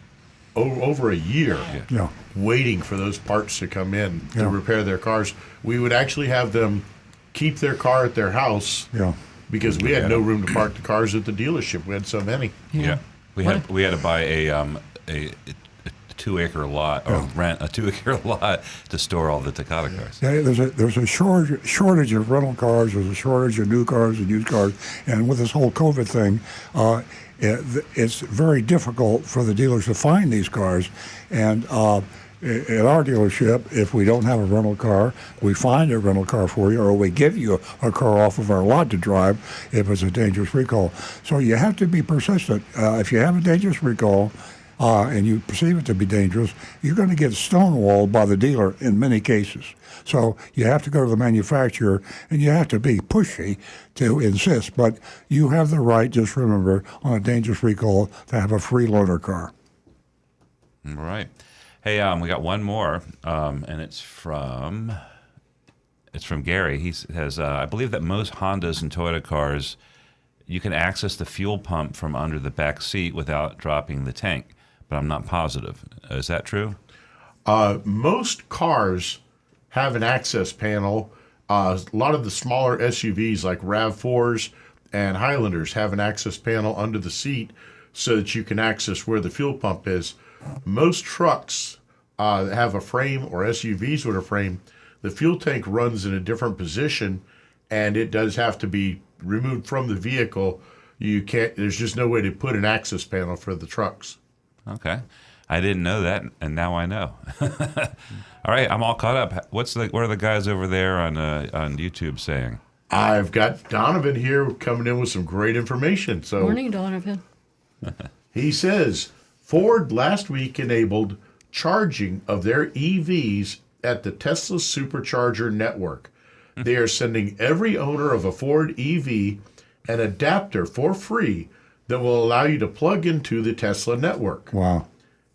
Over a year, Yeah. waiting for those parts to come in Yeah. to repair their cars. We would actually have them keep their car at their house Yeah. because we had no room to park the cars at the dealership. We had so many. Yeah. We had to buy a 2-acre lot or rent a 2-acre lot to store all the Takata cars. Yeah, there's a shortage of rental cars. There's a shortage of new cars and used cars, and with this whole COVID thing, it's very difficult for the dealers to find these cars. And at our dealership, if we don't have a rental car, we find a rental car for you, or we give you a car off of our lot to drive if it's a dangerous recall. So you have to be persistent. If you have a dangerous recall, and you perceive it to be dangerous, you're going to get stonewalled by the dealer in many cases. So you have to go to the manufacturer, and you have to be pushy to insist. But you have the right, just remember, on a dangerous recall, to have a free loaner car. All right. Hey, we got one more, and it's from Gary. He says, I believe that most Hondas and Toyota cars, you can access the fuel pump from under the back seat without dropping the tank, but I'm not positive. Is that true? Most cars have an access panel. A lot of the smaller SUVs like RAV4s and Highlanders have an access panel under the seat so that you can access where the fuel pump is. Most trucks that have a frame, or SUVs with a frame, the fuel tank runs in a different position, and it does have to be removed from the vehicle. There's just no way to put an access panel for the trucks. Okay. I didn't know that, and now I know. All right, I'm all caught up. What are the guys over there on YouTube saying? I've got Donovan here coming in with some great information. So, Morning, Donovan. he says Ford last week enabled charging of their EVs at the Tesla Supercharger network. They are sending every owner of a Ford EV an adapter for free that will allow you to plug into the Tesla network. Wow.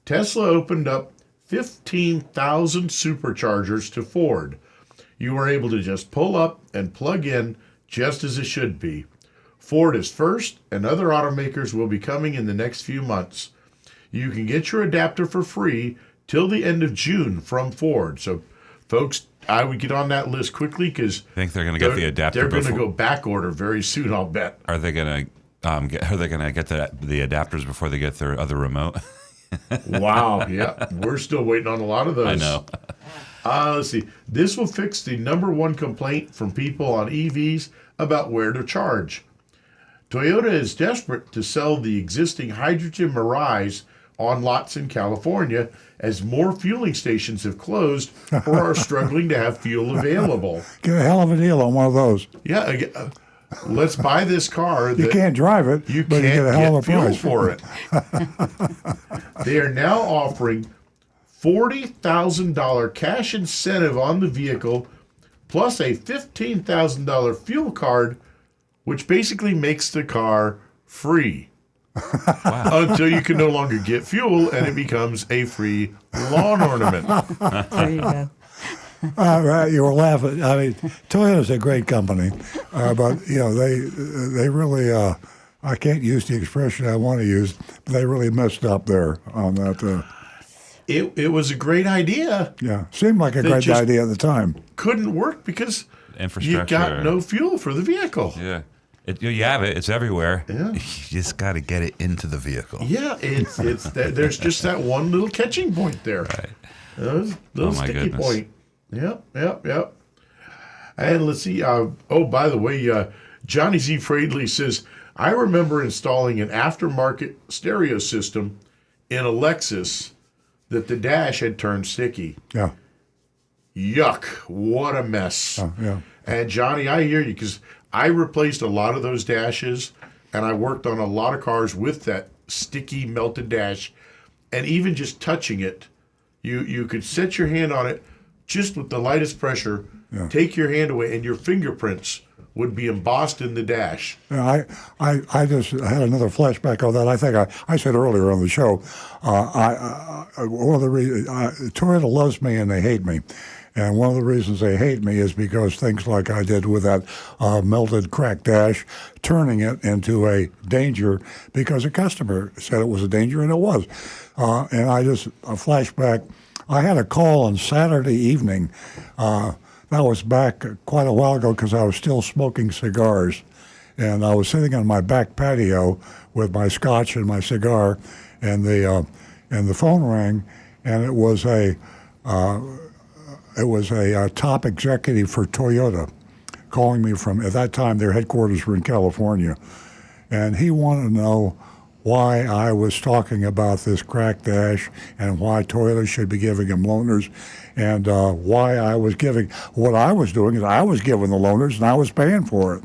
Tesla opened up 15,000 superchargers to Ford. You are able to just pull up and plug in just as it should be. Ford is first, and other automakers will be coming in the next few months. You can get your adapter for free till the end of June from Ford. So, folks, I would get on that list quickly because I think they're going to get the adapter. They're going to go back order very soon, I'll bet. Are they going to Are they going to get the adapters before they get their other remote? Wow. Yeah. We're still waiting on a lot of those. I know. Let's see. This will fix the number one complaint from people on EVs about where to charge. Toyota is desperate to sell the existing hydrogen Mirais on lots in California as more fueling stations have closed or are struggling to have fuel available. Get a hell of a deal on one of those. Yeah, let's buy this car. You can't drive it, You but can't you get a hell of a fuel price for it. They are now offering $40,000 cash incentive on the vehicle, plus a $15,000 fuel card, which basically makes the car free. Wow. Until you can no longer get fuel and it becomes a free lawn ornament. There you go. Right, you were laughing. I mean, Toyota's a great company, but they really. I can't use the expression I want to use. But they really messed up there on that. It was a great idea. Yeah, seemed like a great idea at the time. Couldn't work because Infrastructure. you got no fuel for the vehicle. Yeah. You have it. It's everywhere. Yeah. You just got to get it into the vehicle. Yeah, it's there's just that one little catching point there. Right. Little my sticky goodness. point. Yep. And let's see. By the way, Johnny Z. Fradley says, I remember installing an aftermarket stereo system in a Lexus that the dash had turned sticky. Yeah. Yuck. What a mess. Yeah. And Johnny, I hear you because I replaced a lot of those dashes and I worked on a lot of cars with that sticky melted dash. And even just touching it, you could set your hand on it just with the lightest pressure, take your hand away, and your fingerprints would be embossed in the dash. Yeah, I just had another flashback of that. I think I said earlier on the show, one of the reasons Toyota loves me and they hate me. And one of the reasons they hate me is because things like I did with that melted cracked dash, turning it into a danger because a customer said it was a danger, and it was. And I just, a flashback, I had a call on Saturday evening. That was back quite a while ago because I was still smoking cigars. And I was sitting on my back patio with my scotch and my cigar, and the phone rang, and it was a top executive for Toyota calling me from, at that time, their headquarters were in California. And he wanted to know why I was talking about this crack dash and why Toyota should be giving him loaners, and why I was giving, what I was doing is I was giving the loaners and I was paying for it.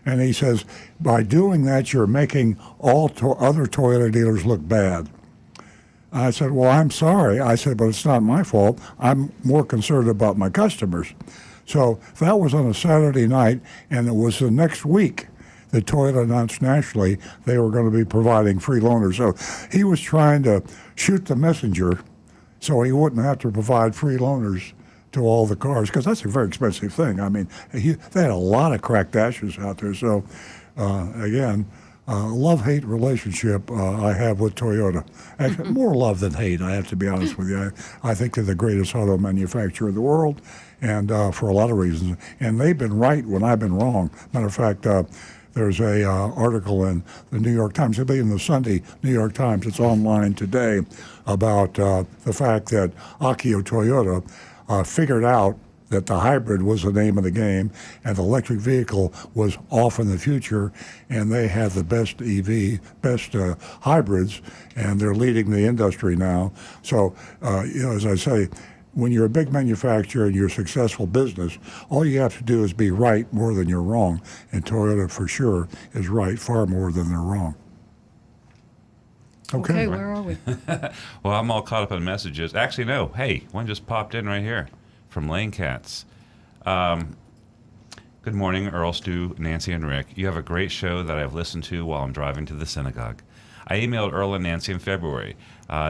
And he says, by doing that, you're making all other Toyota dealers look bad. I said, well, I'm sorry. I said, but it's not my fault. I'm more concerned about my customers. So that was on a Saturday night, and it was the next week that Toyota announced nationally they were going to be providing free loaners. So he was trying to shoot the messenger so he wouldn't have to provide free loaners to all the cars, because that's a very expensive thing. I mean, they had a lot of cracked dashes out there. So, again, love-hate relationship I have with Toyota. Actually, more love than hate, I have to be honest with you. I think they're the greatest auto manufacturer in the world, and for a lot of reasons. And they've been right when I've been wrong. Matter of fact, there's a article in the New York Times, it'll be in the Sunday New York Times, it's online today, about the fact that Akio Toyota figured out that the hybrid was the name of the game and the electric vehicle was off in the future, and they have the best EV, best hybrids, and they're leading the industry now. So, as I say, when you're a big manufacturer and you're a successful business, all you have to do is be right more than you're wrong. And Toyota, for sure, is right far more than they're wrong. Okay, where are we? Well, I'm all caught up on messages. Actually, no. Hey, one just popped in right here from Lane Cats. Good morning, Earl, Stu, Nancy, and Rick. You have a great show that I've listened to while I'm driving to the synagogue. I emailed Earl and Nancy in February.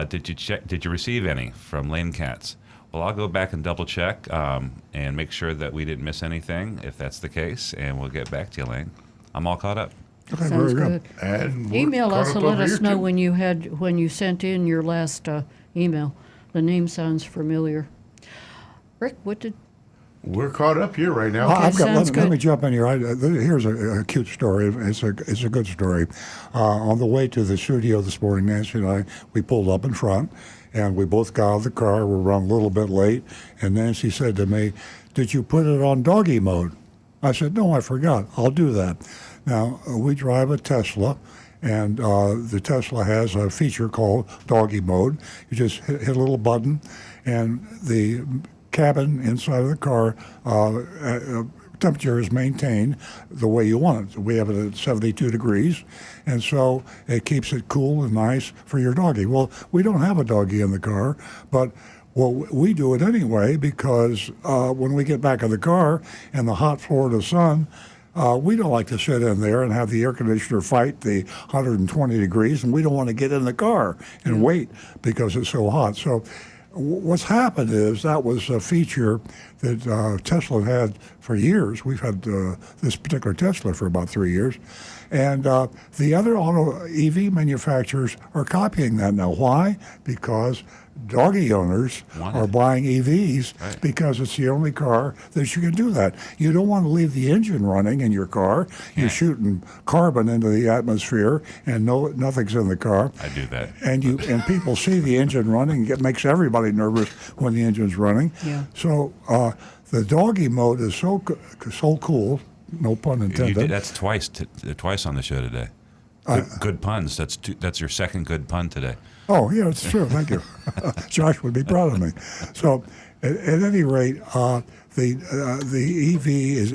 Did you receive any from Lane Cats? Well, I'll go back and double check and make sure that we didn't miss anything, if that's the case, and we'll get back to you, Lane. I'm all caught up. Okay, Sounds very good. And Email us and let us know too. when you sent in your last email. The name sounds familiar. Rick, what did? We're caught up here right now. I've got. sounds Let me good. jump in here. Here's a cute story. It's a good story. On the way to the studio this morning, Nancy and I, we pulled up in front, and we both got out of the car. We're running a little bit late, and Nancy said to me, "Did you put it on doggy mode?" I said, "No, I forgot. I'll do that." Now we drive a Tesla. And the Tesla has a feature called doggy mode. You just hit a little button, and the cabin inside of the car temperature is maintained the way you want it. We have it at 72 degrees, and so it keeps it cool and nice for your doggy. Well, we don't have a doggy in the car, but we do it anyway because when we get back in the car in the hot Florida sun, we don't like to sit in there and have the air conditioner fight the 120 degrees, and we don't want to get in the car and wait because it's so hot. So what's happened is that was a feature that Tesla had for years. We've had this particular Tesla for about 3 years. And the other auto EV manufacturers are copying that now. Why? Because doggy owners are buying EVs because it's the only car that you can do that. You don't want to leave the engine running in your car. You're shooting carbon into the atmosphere, and nothing's in the car. I do that. And people see the engine running. It makes everybody nervous when the engine's running. Yeah. So the doggy mode is so cool. No pun You intended. did, that's twice on the show today. Good puns. That's your second good pun today. Oh, yeah, it's true. Thank you. Josh would be proud of me. So, at any rate, the EV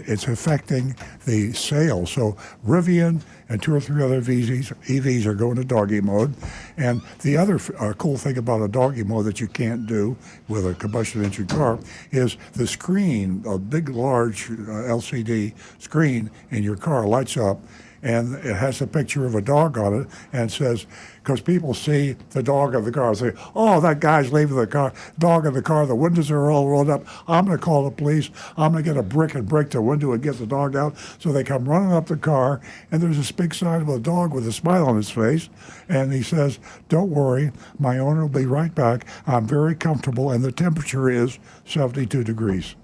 it's affecting the sales. So, Rivian and 2 or 3 other EVs are going to doggy mode. And the other cool thing about a doggy mode that you can't do with a combustion engine car is the screen, a big, large LCD screen in your car lights up. And it has a picture of a dog on it and says, because people see the dog of the car, say, "Oh, that guy's leaving the car, dog in the car, the windows are all rolled up. I'm going to call the police. I'm going to get a brick and break the window and get the dog out." So they come running up the car, and there's this big sign of a dog with a smile on his face. And he says, "Don't worry, my owner will be right back. I'm very comfortable, and the temperature is 72 degrees.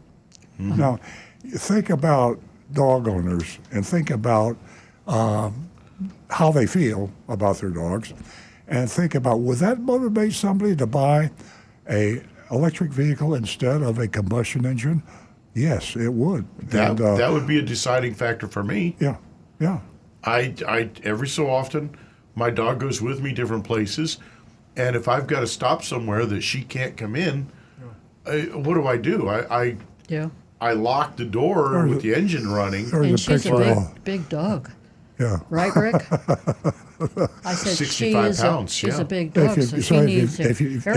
Mm-hmm. Now, think about dog owners and think about how they feel about their dogs, and think about, would that motivate somebody to buy a electric vehicle instead of a combustion engine? Yes, it would. That would be a deciding factor for me. Yeah. I every so often, my dog goes with me different places, and if I've got to stop somewhere that she can't come in, what do? I lock the door with the engine running. And she's a big dog. Yeah. Right, Rick? I said 65 pounds, she's a big dog, so she needs air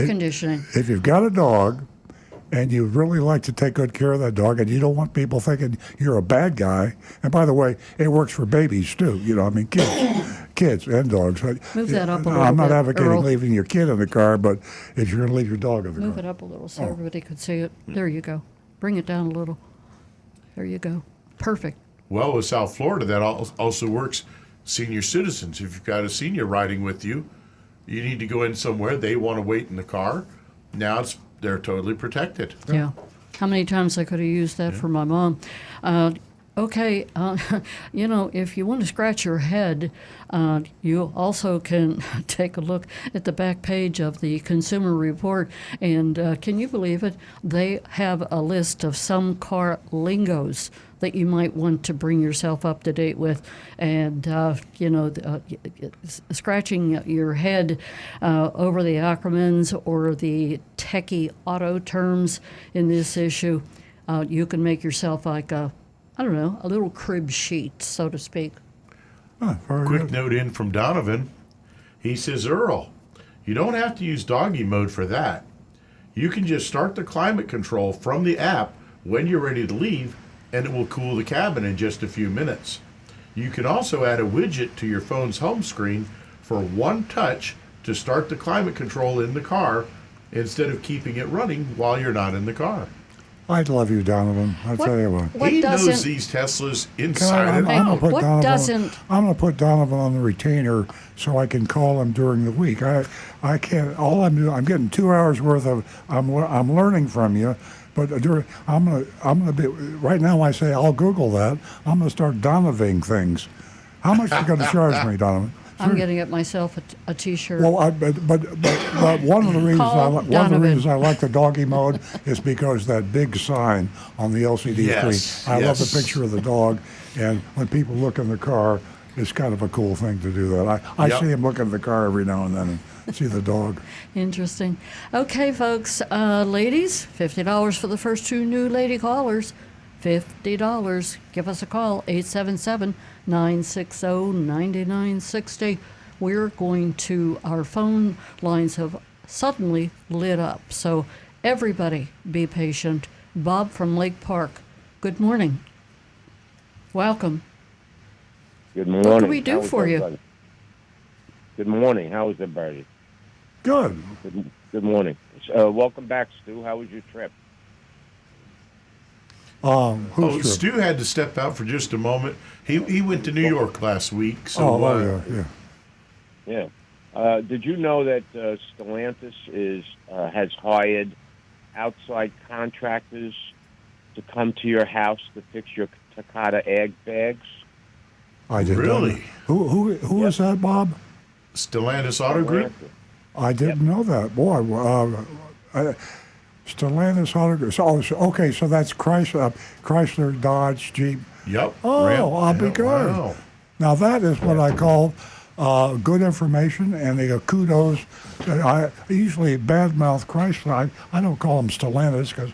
conditioning. If you've got a dog and you really like to take good care of that dog and you don't want people thinking you're a bad guy, and by the way, it works for babies too, kids and dogs. Move that up a little I'm not bit, advocating Earl. leaving your kid in the car, but if you're going to leave your dog in the car. Move it up a little so everybody could see it. There you go. Bring it down a little. There you go. Perfect. Well, with South Florida, that also works senior citizens. If you've got a senior riding with you, you need to go in somewhere, they want to wait in the car. Now they're totally protected. Yeah. How many times I could have used that for my mom. Okay, if you want to scratch your head, you also can take a look at the back page of the Consumer Report. And can you believe it? They have a list of some car lingos that you might want to bring yourself up to date with. And, scratching your head over the acronyms or the techie auto terms in this issue, you can make yourself like a little crib sheet, so to speak. Quick note in from Donovan. He says, "Earl, you don't have to use doggy mode for that. You can just start the climate control from the app when you're ready to leave, and it will cool the cabin in just a few minutes. You can also add a widget to your phone's home screen for one touch to start the climate control in the car instead of keeping it running while you're not in the car." I'd love you, Donovan. I tell you what. What he knows doesn't? these Teslas Can inside I, and I'm out. gonna put What Donovan. doesn't- I'm gonna put Donovan on the retainer so I can call him during the week. I can't. All I'm doing. I'm getting 2 hours worth of. I'm learning from you, but I'm gonna be right now. I say I'll Google that. I'm gonna start Donovan things. How much are you gonna charge me, Donovan? I'm getting it myself a T-shirt. Well, but one of the reasons Donovan. I like the doggy mode is because that big sign on the LCD Yes, screen. I love the yes. picture of the dog, and when people look in the car, it's kind of a cool thing to do that. I Yep. see him look in the car every now and then and see the dog. Interesting. Okay, folks, ladies, $50 for the first 2 new lady callers. $50. Give us a call, 877-960-9960. We're going to, our phone lines have suddenly lit up. So everybody be patient. Bob from Lake Park, good morning. Welcome. Good morning. What can we do How is for you? everybody? Good morning. How is everybody? Good. Good morning. Welcome back, Stu. How was your trip? Who's trip? Stu had to step out for just a moment. He went to New York last week. So Yeah. Did you know that Stellantis has hired outside contractors to come to your house to fix your Takata egg bags? I did. Really? Who is that, Bob? Stellantis Auto Group. I didn't know that. Boy, Stellantis Auto Group. Okay, so that's Chrysler, Dodge, Jeep. Yep. Oh, Ram. I'll be Yeah, good. wow. Now that is what I call good information, and the kudos. I usually badmouth Chrysler. I don't call them Stellantis because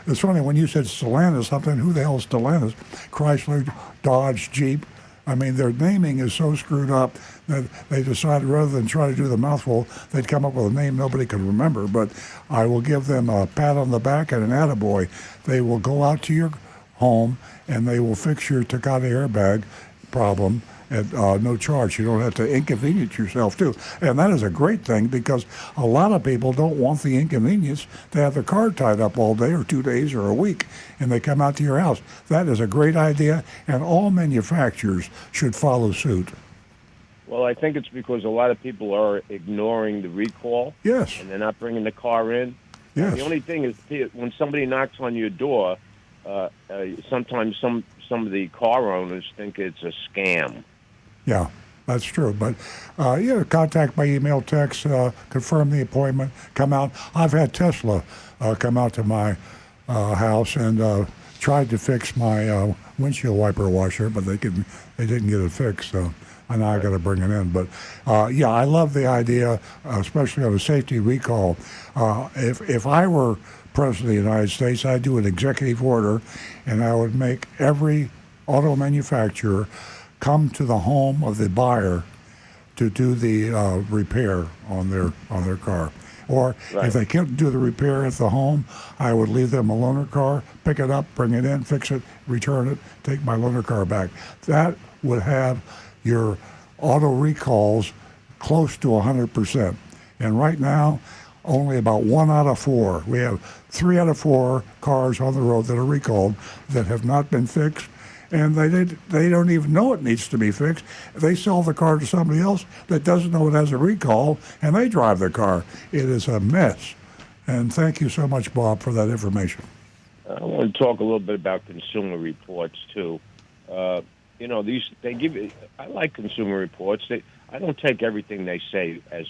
it's funny when you said Stellantis. Something. Who the hell is Stellantis? Chrysler, Dodge, Jeep. I mean, their naming is so screwed up that they decided rather than try to do the mouthful, they'd come up with a name nobody could remember. But I will give them a pat on the back and an attaboy. They will go out to your home and they will fix your Takata airbag problem at no charge. You don't have to inconvenience yourself too. And that is a great thing because a lot of people don't want the inconvenience to have their car tied up all day or 2 days or a week and they come out to your house. That is a great idea and all manufacturers should follow suit. Well, I think it's because a lot of people are ignoring the recall. Yes. And they're not bringing the car in. Yes. The only thing is when somebody knocks on your door, sometimes some of the car owners think it's a scam. Yeah, that's true. But, contact by email, text, confirm the appointment, come out. I've had Tesla come out to my house and tried to fix my windshield wiper washer, but they didn't get it fixed. So I now I got to bring it in. But, I love the idea, especially on a safety recall. If I were President of the United States, I'd do an executive order, and I would make every auto manufacturer come to the home of the buyer to do the repair on their car. Or Right. if they can't do the repair at the home, I would leave them a loaner car, pick it up, bring it in, fix it, return it, take my loaner car back. That would have your auto recalls close to 100%. And right now, only about 1 out of 4. We have 3 out of 4 cars on the road that are recalled that have not been fixed. And they don't even know it needs to be fixed. They sell the car to somebody else that doesn't know it has a recall, and they drive the car. It is a mess. And thank you so much, Bob, for that information. I want to talk a little bit about Consumer Reports too. They give. I like Consumer Reports. I don't take everything they say as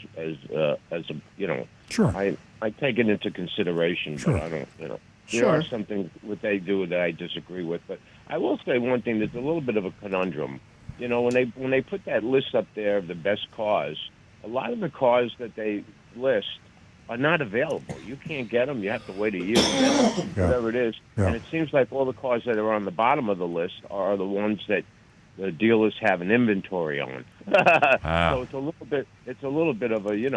Sure. I take it into consideration, Sure. but I don't. There Sure. are some things what they do that I disagree with. But I will say one thing that's a little bit of a conundrum. When they put that list up there of the best cars, a lot of the cars that they list are not available. You can't get them. You have to wait a year, whatever it is. Yeah. And it seems like all the cars that are on the bottom of the list are the ones that the dealers have an inventory on. So it's a little bit of a you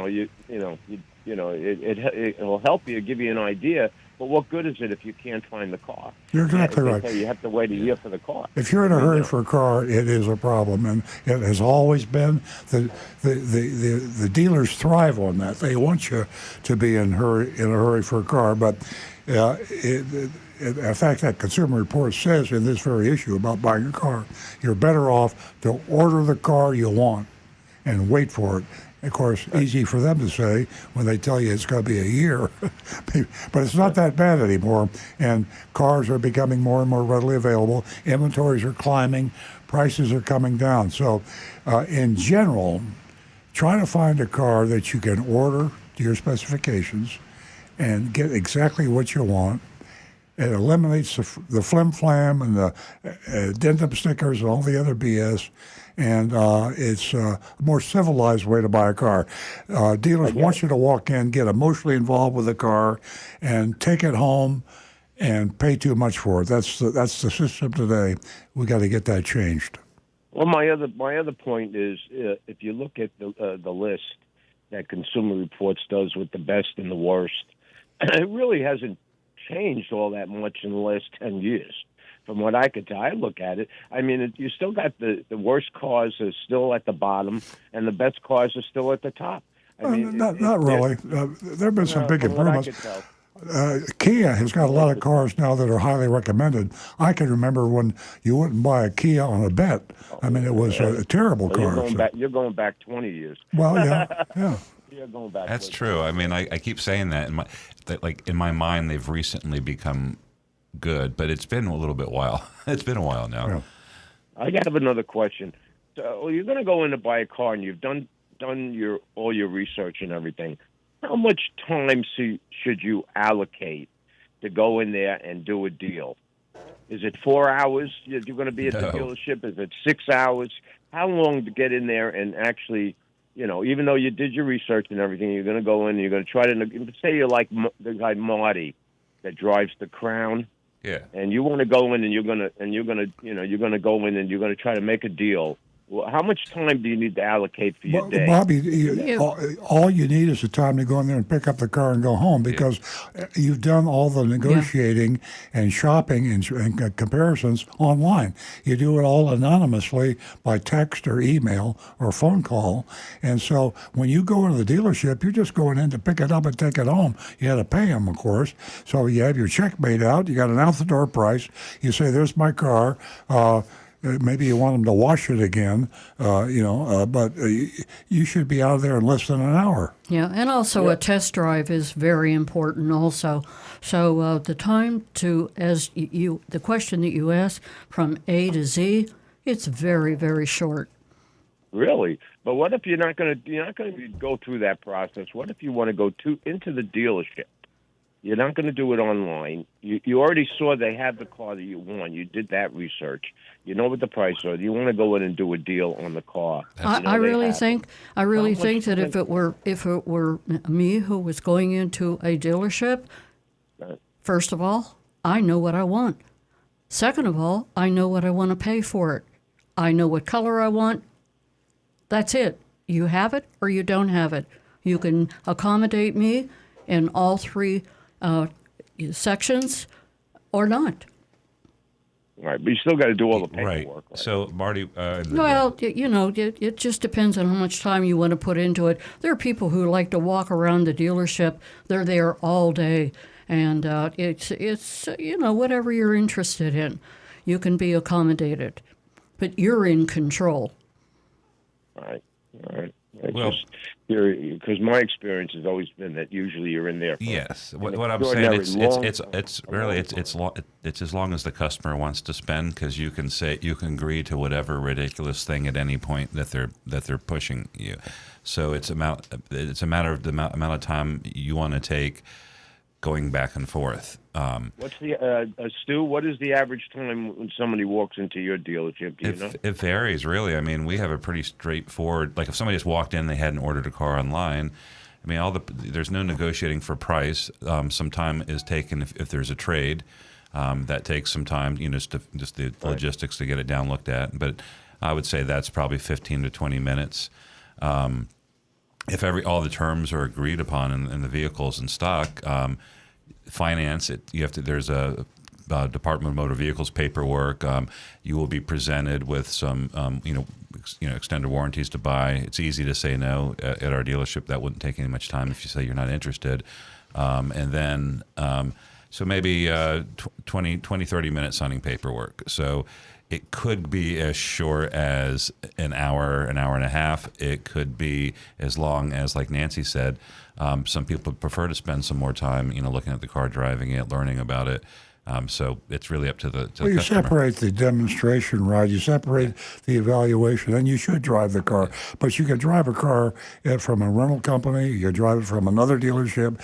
it'll help you, give you an idea. But what good is it if you can't find the car? You're exactly They right. say you have to wait a year for the car. If you're in a hurry for a car, it is a problem, and it has always been. The dealers thrive on that. They want you to be in a hurry for a car, but in fact, that Consumer Report says in this very issue about buying a car, you're better off to order the car you want and wait for it. Of course, easy for them to say when they tell you it's going to be a year. But it's not that bad anymore, and cars are becoming more and more readily available. Inventories are climbing. Prices are coming down. So, in general, try to find a car that you can order to your specifications and get exactly what you want. It eliminates the flim-flam and the addendum stickers and all the other BS. And it's a more civilized way to buy a car. Dealers want you to walk in, get emotionally involved with the car, and take it home and pay too much for it. That's the system today. We got to get that changed. Well, my other point is, if you look at the list that Consumer Reports does with the best and the worst, it really hasn't changed all that much in the last 10 years. From what I could tell, I look at it. I mean, you still got the worst cars are still at the bottom, and the best cars are still at the top. I mean, not really. There have been some big from what I improvements. could tell. Kia has got a lot of cars now that are highly recommended. I can remember when you wouldn't buy a Kia on a bet. I mean, it was a terrible Well, car. you're going back 20 years. Well, yeah. You're going back. That's true. I mean, I keep saying that in my mind, they've recently become good, but it's been a little bit while. It's been a while now. Yeah. I have another question. So you're going to go in to buy a car, and you've done all your research and everything. How much time should you allocate to go in there and do a deal? Is it 4 hours you're going to be at the dealership? Is it 6 hours? How long to get in there and actually, even though you did your research and everything, you're going to go in and you're going to try to say you're like the guy Marty that drives the Crown. Yeah. And you want to go in and you're going to go in and you're going to try to make a deal. Well, how much time do you need to allocate for your day? Bobby, all you need is the time to go in there and pick up the car and go home because you've done all the negotiating and shopping and comparisons online. You do it all anonymously by text or email or phone call. And so when you go into the dealership, you're just going in to pick it up and take it home. You had to pay them, of course. So you have your check made out. You got an out-the-door price. You say, there's my car. Maybe you want them to wash it again, but you should be out of there in less than an hour. Yeah, and also a test drive is very important also. So the time the question that you asked, from A to Z, it's very, very short. Really? But what if you're not going to go through that process? What if you want to go into the dealership? You're not going to do it online. You already saw they have the car that you want. You did that research. You know what the price is. You want to go in and do a deal on the car. I really think that if it were me who was going into a dealership, first of all, I know what I want. Second of all, I know what I want to pay for it. I know what color I want. That's it. You have it or you don't have it. You can accommodate me in all three sections or not. Right, but you still got to do all the paperwork. Right. So, Marty... well, it just depends on how much time you want to put into it. There are people who like to walk around the dealership. They're there all day. And it's whatever you're interested in, you can be accommodated. But you're in control. Right. Because my experience has always been that usually you're in there. Yes, what I'm saying it's really as long as the customer wants to spend, because you can agree to whatever ridiculous thing at any point that they're pushing you. So it's a matter of the amount of time you want to take going back and forth. What's the Stu? What is the average time when somebody walks into your dealership? Do you know? It varies, really. I mean, we have a pretty straightforward. Like if somebody just walked in, they hadn't ordered a car online. I mean, there's no negotiating for price. Some time is taken if there's a trade. That takes some time, just the logistics to get it down, looked at. But I would say that's probably 15 to 20 minutes. if all the terms are agreed upon in the vehicles in stock, finance it. You have to. There's a Department of Motor Vehicles paperwork. You will be presented with some, extended warranties to buy. It's easy to say no at our dealership. That wouldn't take any much time if you say you're not interested. And then, so maybe 20, 30 minutes signing paperwork. So it could be as short as an hour and a half. It could be as long as, like Nancy said, some people prefer to spend some more time, looking at the car, driving it, learning about it. So it's really up to the Well, you customer. separate the demonstration ride, you separate the evaluation, and you should drive the car. But you can drive a car from a rental company, you can drive it from another dealership,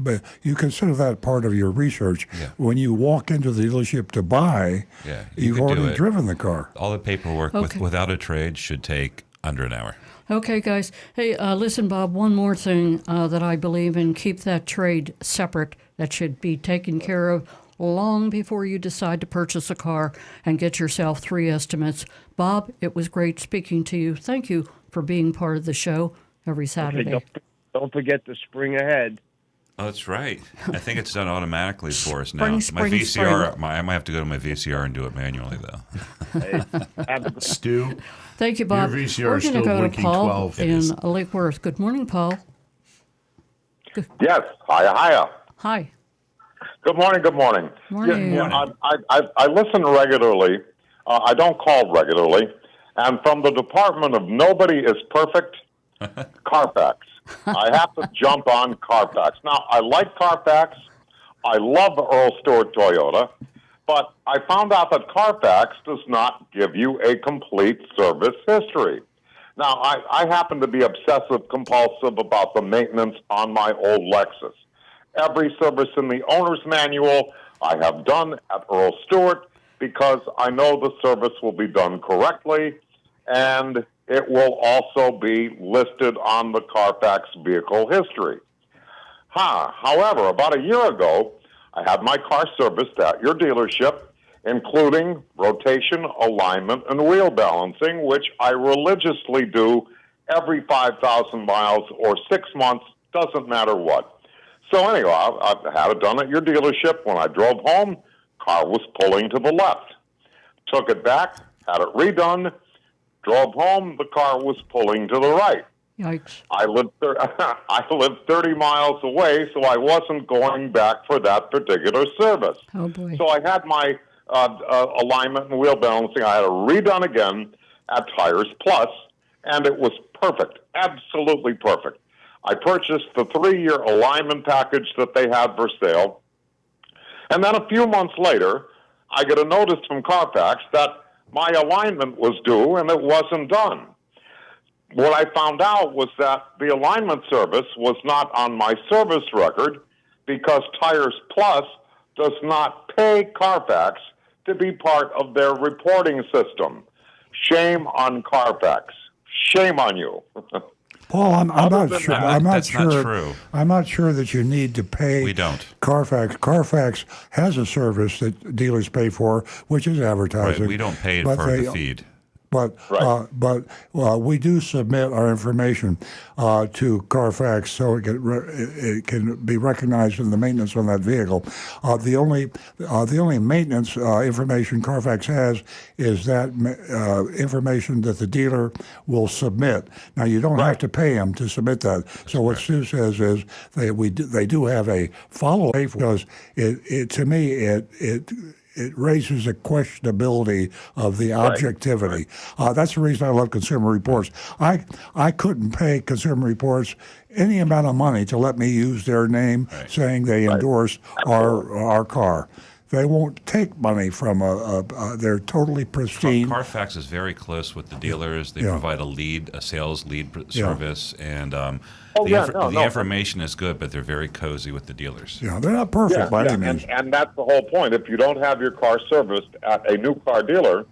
but you consider that part of your research. Yeah. When you walk into the dealership to buy, You you've could do already it. driven the car. All the paperwork without a trade should take under an hour. Okay, guys. Hey, listen, Bob, one more thing that I believe in. Keep that trade separate. That should be taken care of long before you decide to purchase a car and get yourself 3 estimates. Bob, it was great speaking to you. Thank you for being part of the show every Saturday. Okay, don't forget the spring ahead. Oh, that's right. I think it's done automatically for us now. My Spring, VCR, spring. I might have to go to my VCR and do it manually, though. Hey, have a good Stu, Thank you, Bob. Your VCR We're is going to still go to blinking Paul 12. in Lake Worth. Good morning, Paul. Yes. Hiya. Hi. Good morning. Good morning. Morning. I listen regularly. I don't call regularly. And from the Department of Nobody is Perfect, Carfax. I have to jump on Carfax. Now, I like Carfax. I love Earl Stewart Toyota. But I found out that Carfax does not give you a complete service history. Now, I happen to be obsessive compulsive about the maintenance on my old Lexus. Every service in the owner's manual I have done at Earl Stewart because I know the service will be done correctly and it will also be listed on the Carfax vehicle history. However, about a year ago, I had my car serviced at your dealership, including rotation, alignment, and wheel balancing, which I religiously do every 5,000 miles or 6 months, doesn't matter what. So anyway, I had it done at your dealership. When I drove home, car was pulling to the left. Took it back, had it redone, drove home, the car was pulling to the right. Yikes. I lived 30 miles away, so I wasn't going back for that particular service. Oh, boy. So I had my alignment and wheel balancing. I had it redone again at Tires Plus, and it was perfect, absolutely perfect. I purchased the 3-year alignment package that they had for sale, and then a few months later, I get a notice from Carfax that my alignment was due and it wasn't done. What I found out was that the alignment service was not on my service record because Tires Plus does not pay Carfax to be part of their reporting system. Shame on Carfax. Shame on you. Paul, I'm not sure. That's not true. I'm not sure that you need to pay. We don't. Carfax. Carfax has a service that dealers pay for, which is advertising. Right, we don't pay but for the feed. But we do submit our information to Carfax so it can be recognized in the maintenance on that vehicle. The only maintenance information Carfax has is that information that the dealer will submit. Now you don't have to pay them to submit that. So what Stu says is they do have a follow-up because to me it raises a questionability of the objectivity. That's the reason I love Consumer Reports. I couldn't pay Consumer Reports any amount of money to let me use their name saying they endorse our car. They won't take money from they're totally pristine. Carfax is very close with the dealers. They provide a sales lead service, and the information is good, but they're very cozy with the dealers. Yeah, they're not perfect by any means. And that's the whole point. If you don't have your car serviced at a new car dealer,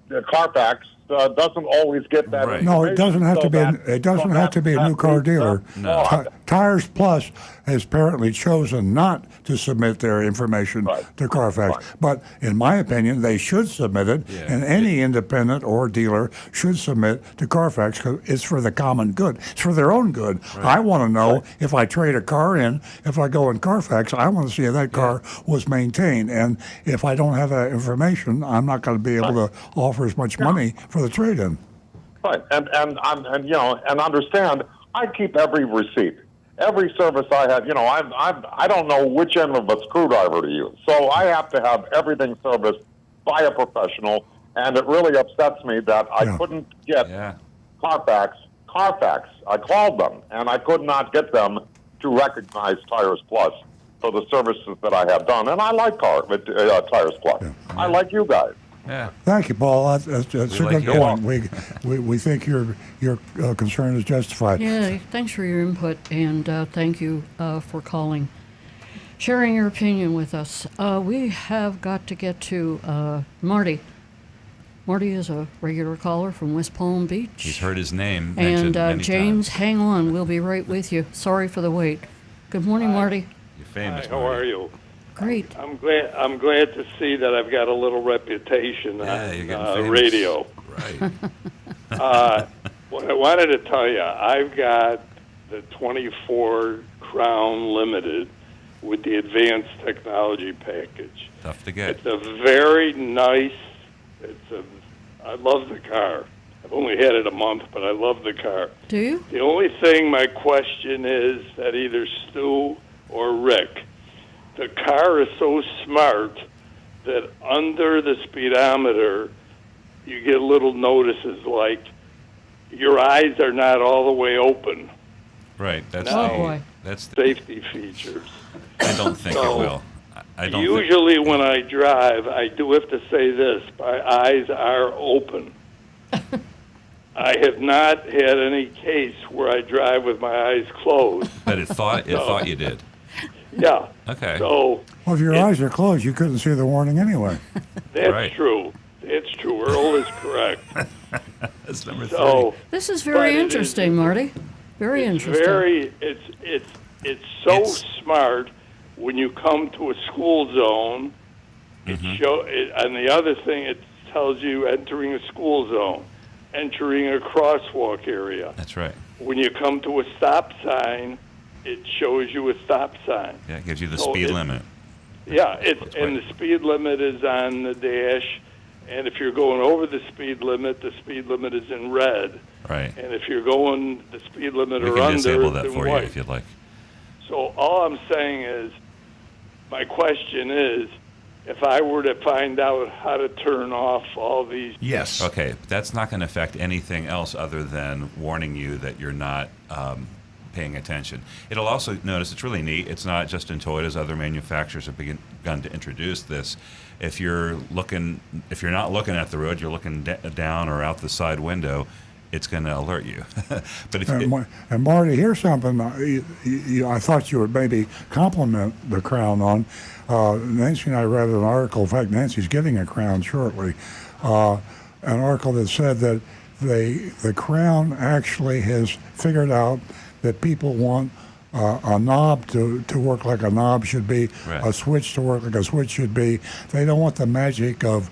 the Carfax doesn't always get that information. No, it doesn't have to be. It doesn't have to be a new car dealer. No. Tires Plus has apparently chosen not to submit their information to Carfax. Right. But in my opinion, they should submit it, and any independent or dealer should submit to Carfax because it's for the common good. It's for their own good. I want to know if I trade a car in, if I go in Carfax, I want to see if that car was maintained. And if I don't have that information, I'm not going to be able to offer as much money for the trade-in. Right, and you know, and understand, I keep every receipt. Every service I have, you know, I don't know which end of a screwdriver to use. So I have to have everything serviced by a professional, and it really upsets me that I couldn't get Carfax. I called them, and I could not get them to recognize Tires Plus for the services that I have done. And I like Tires Plus. I like you guys. Yeah. Thank you, Paul. That's a like good you. point. We think your concern is justified. Yeah, thanks for your input, and thank you for calling, sharing your opinion with us. We have got to get to Marty. Marty is a regular caller from West Palm Beach. He's heard his name mentioned And many James, times. hang on. We'll be right with you. Sorry for the wait. Good morning, Marty. You're famous. Hi, how are you? Great. I'm glad to see that I've got a little reputation Yeah, you're getting on famous. radio. Right. What I wanted to tell you, I've got the 24 Crown Limited with the advanced technology package. Tough to get. It's a very nice. I love the car. I've only had it a month, but I love the car. Do you? The only thing my question is that either Stu or Rick, the car is so smart that under the speedometer, you get little notices like your eyes are not all the way open. Right. That's No. the, Oh, boy. That's the, Safety features. I don't think it will. I don't Usually when I drive, I do have to say this, my eyes are open. I have not had any case where I drive with my eyes closed. But it thought you did. Yeah. Okay. So Well, if your eyes are closed, you couldn't see the warning anyway. that's Right. true. That's true. Earl is correct. That's number So This is But very it interesting, Marty. Very interesting. it's so It's- smart when you come to a school zone. And the other thing, it tells you entering a school zone, entering a crosswalk area. That's right. When you come to a stop sign, it shows you a stop sign. Yeah, it gives you the So speed it- limit. Yeah, That's and right. the speed limit is on the dash. And if you're going over the speed limit is in red. Right. And if you're going the speed limit We or can under, disable it's that in for you white. if you'd like. So all I'm saying is, my question is, if I were to find out how to turn off all these, Yes. Okay, that's not going to affect anything else other than warning you that you're not paying attention. It'll also notice it's really neat. It's not just in Toyotas. Other manufacturers have begun to introduce this. If you're not looking at the road, you're looking down or out the side window, it's going to alert you. But if And Marty, here's something I thought you would maybe compliment the Crown on. Nancy and I read an article. In fact, Nancy's getting a Crown shortly. An article that said that the Crown actually has figured out that people want a knob to work like a knob should be, Right. a switch to work like a switch should be. They don't want the magic of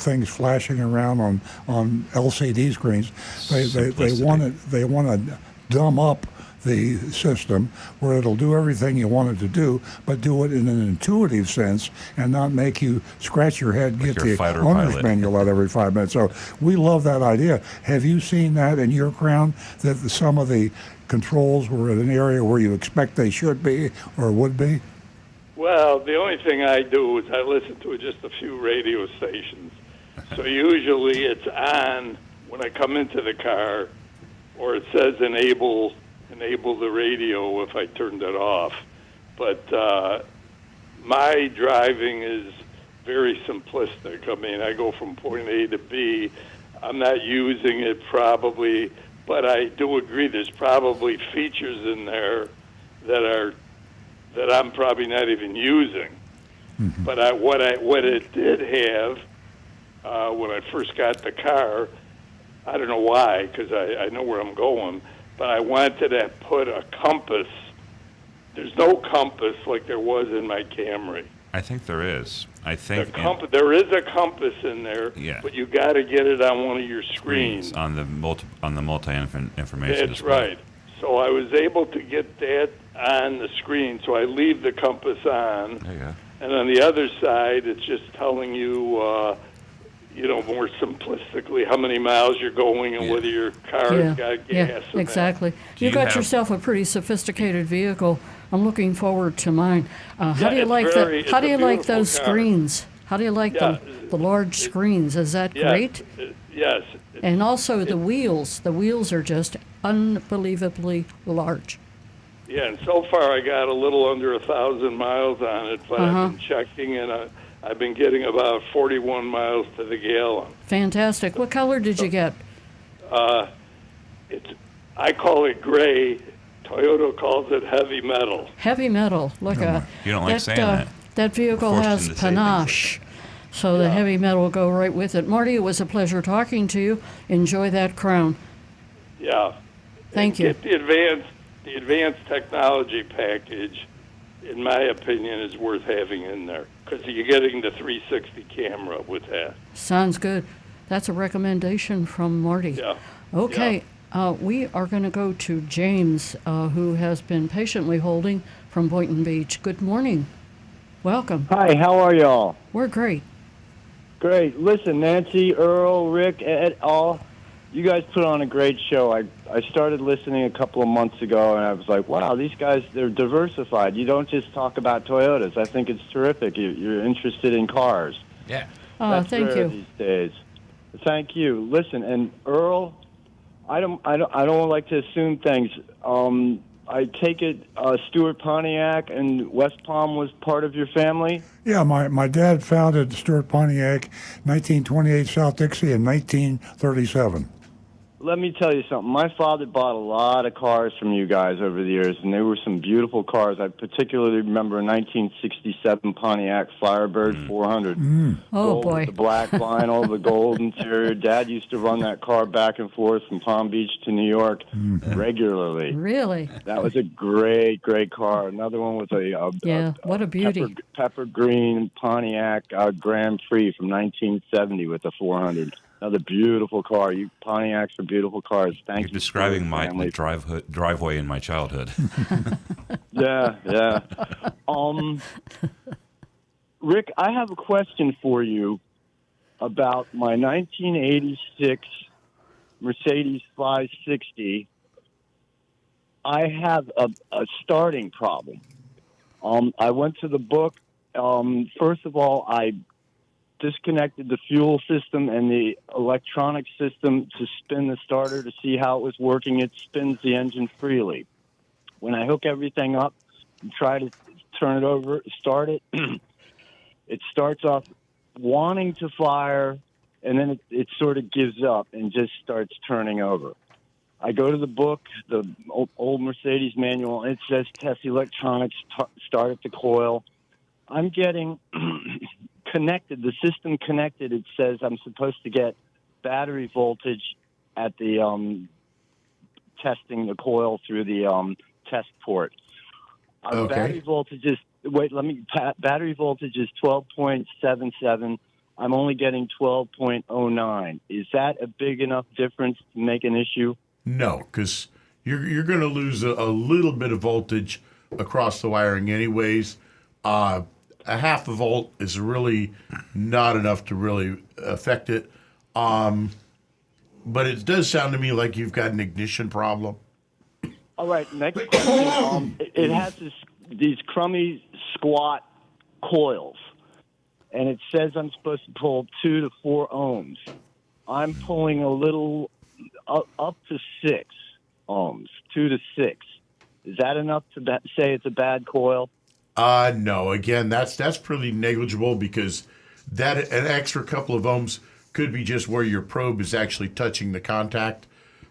things flashing around on LCD screens. They want to dumb up the system where it'll do everything you want it to do, but do it in an intuitive sense and not make you scratch your head, Like get your the fighter owner's pilot. manual out every 5 minutes. So we love that idea. Have you seen that in your Crown, that some of the controls were in an area where you expect they should be or would be? well, the only thing I do is I listen to just a few radio stations. So usually it's on when I come into the car, or it says enable the radio if I turned it off. But my driving is very simplistic. I mean, I go from point A to B. I'm not using it probably, but I do agree there's probably features in there that I'm probably not even using. Mm-hmm. But what it did have when I first got the car, I don't know why, because I know where I'm going. but I wanted to put a compass. There's no compass like there was in my Camry. I think there is. I think There is a compass in there, Yeah. but you got to get it on one of your screens. on the multi information That's display. right. So I was able to get that on the screen. So I leave the compass on, There you go. and on the other side, it's just telling you, more simplistically, how many miles you're going and whether your car's got gas. Yeah, in exactly. Do You you got have- yourself a pretty sophisticated vehicle. I'm looking forward to mine. How Yeah, do you it's like very- that? How it's do a you like beautiful those car. screens? How do you like Yeah, the large screens? Is that Yeah, great? Yes. And also the wheels. The wheels are just unbelievably large. Yeah, and so far I got a little under 1,000 miles on it, but I've been checking, and I've been getting about 41 miles to the gallon. Fantastic. What color did you get? I call it gray. Toyota calls it heavy metal. Heavy metal. Look, You don't like saying that. That vehicle Forced has him to say things panache. So the heavy metal will go right with it. Marty, it was a pleasure talking to you. Enjoy that crown. Yeah. Thank you. Get the advanced technology package, in my opinion, is worth having in there because you're getting the 360 camera with that. Sounds good. That's a recommendation from Marty. Yeah. Okay. We are going to go to James, who has been patiently holding from Boynton Beach. Good morning. Welcome. Hi, how are y'all? We're great. Great. Listen, Nancy, Earl, Rick, Ed, all, you guys put on a great show. I started listening a couple of months ago, and I was like, wow, these guys, they're diversified. You don't just talk about Toyotas. I think it's terrific. You're interested in cars. Yeah. That's Thank rare you. these days. Thank you. Listen, and Earl, I don't like to assume things. I take it Stuart Pontiac and West Palm was part of your family? Yeah, my dad founded Stuart Pontiac, 1928 South Dixie in 1937. Let me tell you something. My father bought a lot of cars from you guys over the years, and they were some beautiful cars. I particularly remember a 1967 Pontiac Firebird 400. Oh, Gold boy. with the black vinyl, the gold interior. Dad used to run that car back and forth from Palm Beach to New York regularly. Really? That was a great, great car. Another one was What a beauty. pepper green Pontiac Grand Prix from 1970 with the 400. Another beautiful car. You Pontiacs are beautiful cars. Thank You're you. describing for your my family. driveway in my childhood. Yeah. Rick, I have a question for you about my 1986 Mercedes 560. I have a starting problem. I went to the book. First of all, I disconnected the fuel system and the electronic system to spin the starter to see how it was working. It spins the engine freely. When I hook everything up and try to turn it over, start it, it starts off wanting to fire, and then it sort of gives up and just starts turning over. I go to the book, the old Mercedes manual, and it says test electronics, start at the coil. I'm getting connected, the system connected. It says I'm supposed to get battery voltage at the testing the coil through the test port. Okay. Battery voltage is battery voltage is 12.77. I'm only getting 12.09. Is that a big enough difference to make an issue? No, because you're going to lose a little bit of voltage across the wiring anyways. A half a volt is really not enough to really affect it. But it does sound to me like you've got an ignition problem. All right, next question. It has these crummy, squat coils, and it says I'm supposed to pull 2 to 4 ohms. I'm pulling a little up to 6 ohms, 2 to 6. Is that enough to say it's a bad coil? No. Again, that's pretty negligible because that an extra couple of ohms could be just where your probe is actually touching the contact.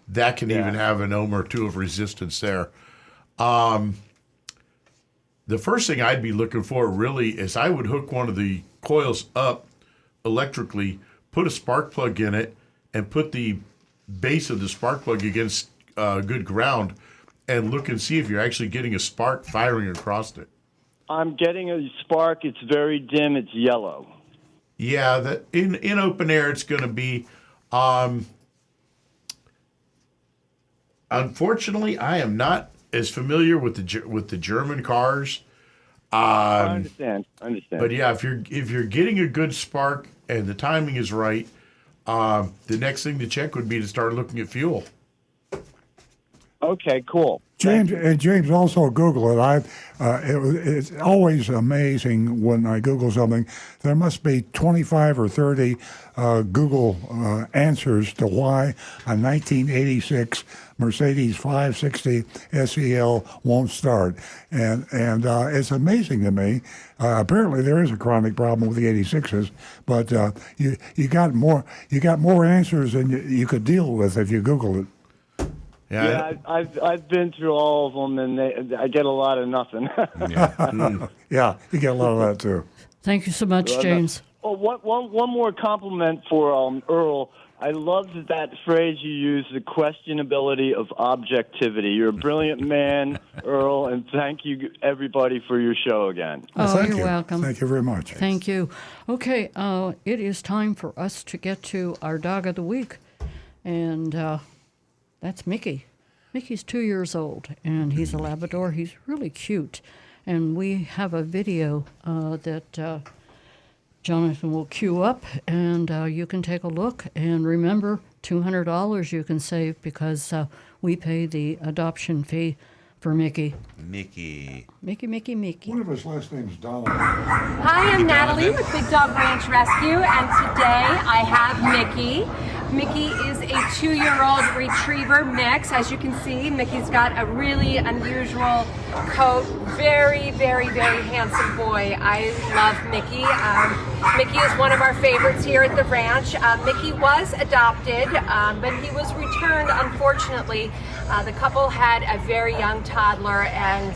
That can even have an ohm or two of resistance there. The first thing I'd be looking for really is I would hook one of the coils up electrically, put a spark plug in it, and put the base of the spark plug against good ground and look and see if you're actually getting a spark firing across it. I'm getting a spark. It's very dim. It's yellow. Yeah, that in open air it's going to be. Unfortunately, I am not as familiar with the German cars. I understand. But yeah, if you're getting a good spark and the timing is right, the next thing to check would be to start looking at fuel. Okay, cool. James, also Google it. It's always amazing when I Google something. There must be 25 or 30 Google answers to why a 1986 Mercedes 560 SEL won't start, and it's amazing to me. Apparently, there is a chronic problem with the 86s, but you got more answers than you could deal with if you Google it. Yeah, I've been through all of them, and I get a lot of nothing. Yeah, you get a lot of that too. Thank you so much, James. Oh, one more compliment for Earl. I love that phrase you use, the questionability of objectivity. You're a brilliant man, Earl, and thank you, everybody, for your show again. Oh, you're welcome. Thank you very much. Thank you. Okay, it is time for us to get to our dog of the week, and that's Mickey. Mickey's 2 years old, and he's a Labrador. He's really cute, and we have a video that Jonathan will queue up, and you can take a look. And remember, $200 you can save because we pay the adoption fee for Mickey. Mickey. One of his last names is Donald. Hi, I'm Natalie with Big Dog Ranch Rescue, and today I have Mickey. Mickey is a 2-year-old retriever mix. As you can see, Mickey's got a really unusual coat. Very, very, very handsome boy. I love Mickey. Mickey is one of our favorites here at the ranch. Mickey was adopted, but he was returned, unfortunately. The couple had a very young toddler, and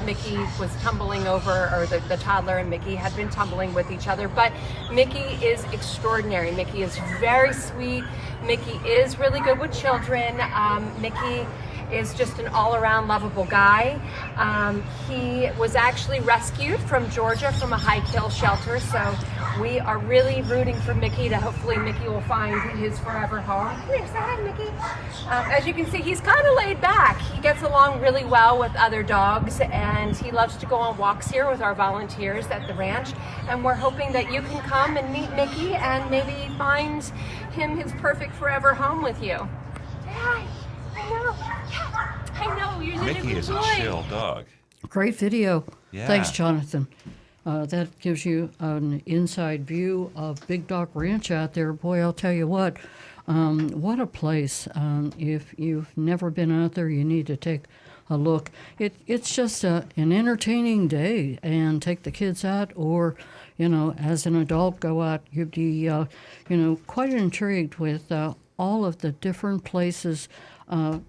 Mickey was tumbling over, or the toddler and Mickey had been tumbling with each other. But Mickey is extraordinary. Mickey is very sweet. Mickey is really good with children. Mickey is just an all-around lovable guy. He was actually rescued from Georgia from a high kill shelter, so we are really rooting for Mickey to hopefully Mickey will find his forever home. Come here, say hi, Mickey. As you can see, he's kind of laid back. He gets along really well with other dogs, and he loves to go on walks here with our volunteers at the ranch, and we're hoping that you can come and meet Mickey and maybe find him his perfect forever home with you. Say hi. I know, you're such a Mickey good is a boy. chill dog. Great video. Yeah. Thanks, Jonathan. That gives you an inside view of Big Dog Ranch out there. Boy, I'll tell you what a place. If you've never been out there, you need to take a look. It's just an entertaining day, and take the kids out, or, as an adult, go out. You'd be, quite intrigued with all of the different places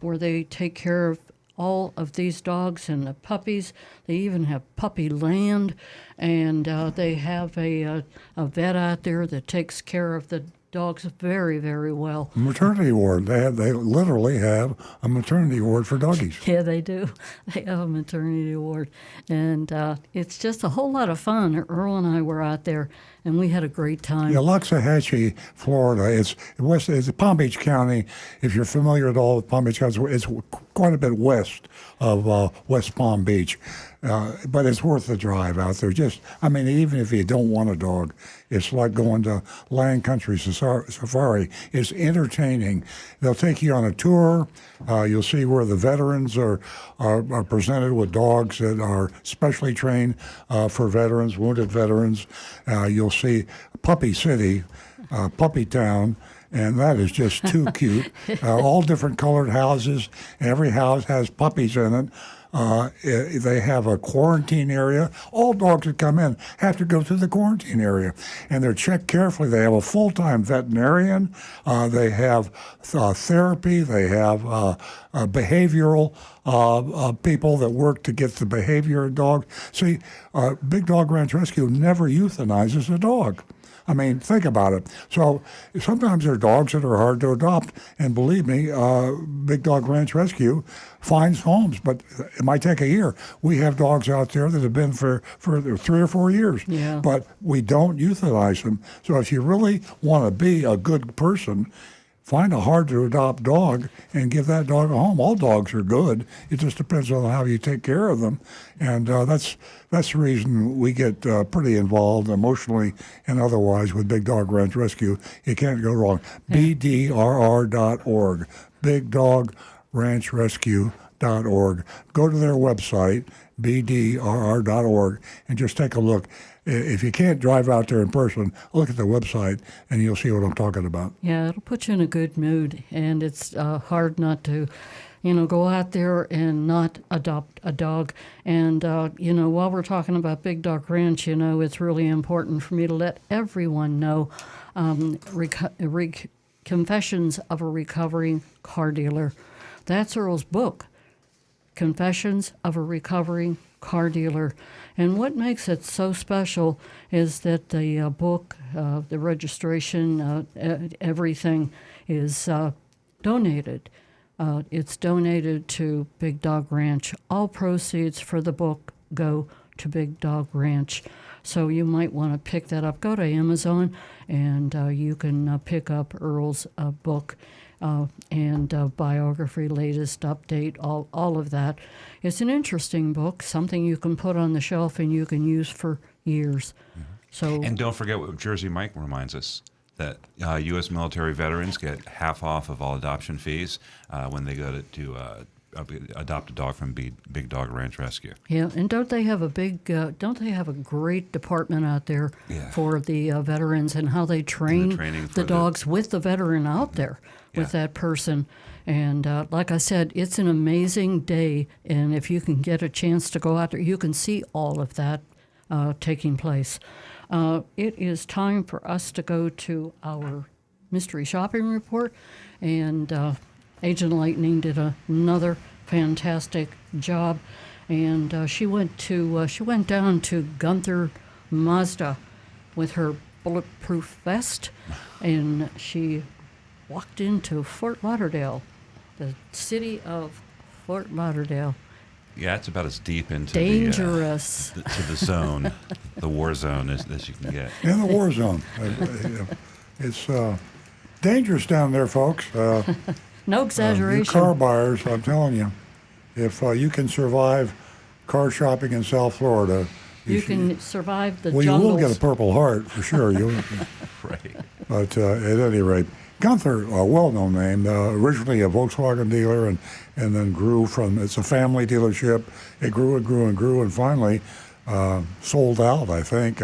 where they take care of all of these dogs and the puppies. They even have puppy land, and they have a vet out there that takes care of the dogs very, very well. Maternity ward. They literally have a maternity ward for doggies. Yeah, they do. They have a maternity ward, and it's just a whole lot of fun. Earl and I were out there, and we had a great time. Yeah, Loxahatchee, Florida. It's Palm Beach County. If you're familiar at all with Palm Beach County, it's quite a bit west of West Palm Beach. But it's worth the drive out there. Even if you don't want a dog, it's like going to Land Country Safari. It's entertaining. They'll take you on a tour. You'll see where the veterans are presented with dogs that are specially trained for veterans, wounded veterans. You'll see Puppy City, Puppy Town. And that is just too cute. All different colored houses. Every house has puppies in it. They have a quarantine area. All dogs that come in have to go through the quarantine area, and they're checked carefully. They have a full-time veterinarian. They have therapy. They have behavioral people that work to get the behavior of dogs. See, Big Dog Ranch Rescue never euthanizes a dog. I mean, think about it. So sometimes there are dogs that are hard to adopt, and believe me, Big Dog Ranch Rescue finds homes, but it might take a year. We have dogs out there that have been for 3 or 4 years, Yeah. but we don't euthanize them. So if you really want to be a good person, find a hard-to-adopt dog and give that dog a home. All dogs are good. It just depends on how you take care of them, and that's the reason we get pretty involved emotionally and otherwise with Big Dog Ranch Rescue. You can't go wrong. BDRR.org, BigDogRanchRescue.org. Go to their website, BDRR.org, and just take a look. If you can't drive out there in person, look at the website and you'll see what I'm talking about. Yeah, it'll put you in a good mood, and it's hard not to, go out there and not adopt a dog. And, while we're talking about Big Dog Ranch, it's really important for me to let everyone know Confessions of a Recovering Car Dealer. That's Earl's book, Confessions of a Recovering Car Dealer. And what makes it so special is that the book, the registration, everything is donated. It's donated to Big Dog Ranch. All proceeds for the book go to Big Dog Ranch. So you might want to pick that up. Go to Amazon and you can pick up Earl's book. And biography, latest update, all of that. It's an interesting book, something you can put on the shelf and you can use for years. So, and don't forget what Jersey Mike reminds us, that U.S. military veterans get half off of all adoption fees when they go to adopt a dog from Big Dog Ranch Rescue. Yeah, and don't they have a great department out there for the veterans and how they train the dogs with the veteran out there with that person. And like I said, it's an amazing day, and if you can get a chance to go out there, you can see all of that taking place. It is time for us to go to our mystery shopping report, and Agent Lightning did another fantastic job, and she went down to Gunther Mazda with her bulletproof vest, and she walked into Fort Lauderdale, the city of Fort Lauderdale. Yeah, it's about as deep into dangerous to the zone, the war zone as you can get. In the war zone. It's dangerous down there, folks. No exaggeration. You car buyers, I'm telling you, if you can survive car shopping in South Florida, you can survive the jungles. You will get a Purple Heart for sure. Right. But at any rate, Gunther, a well-known name, originally a Volkswagen dealer, and then grew from. It's a family dealership. It grew and grew and grew, and finally sold out. I think.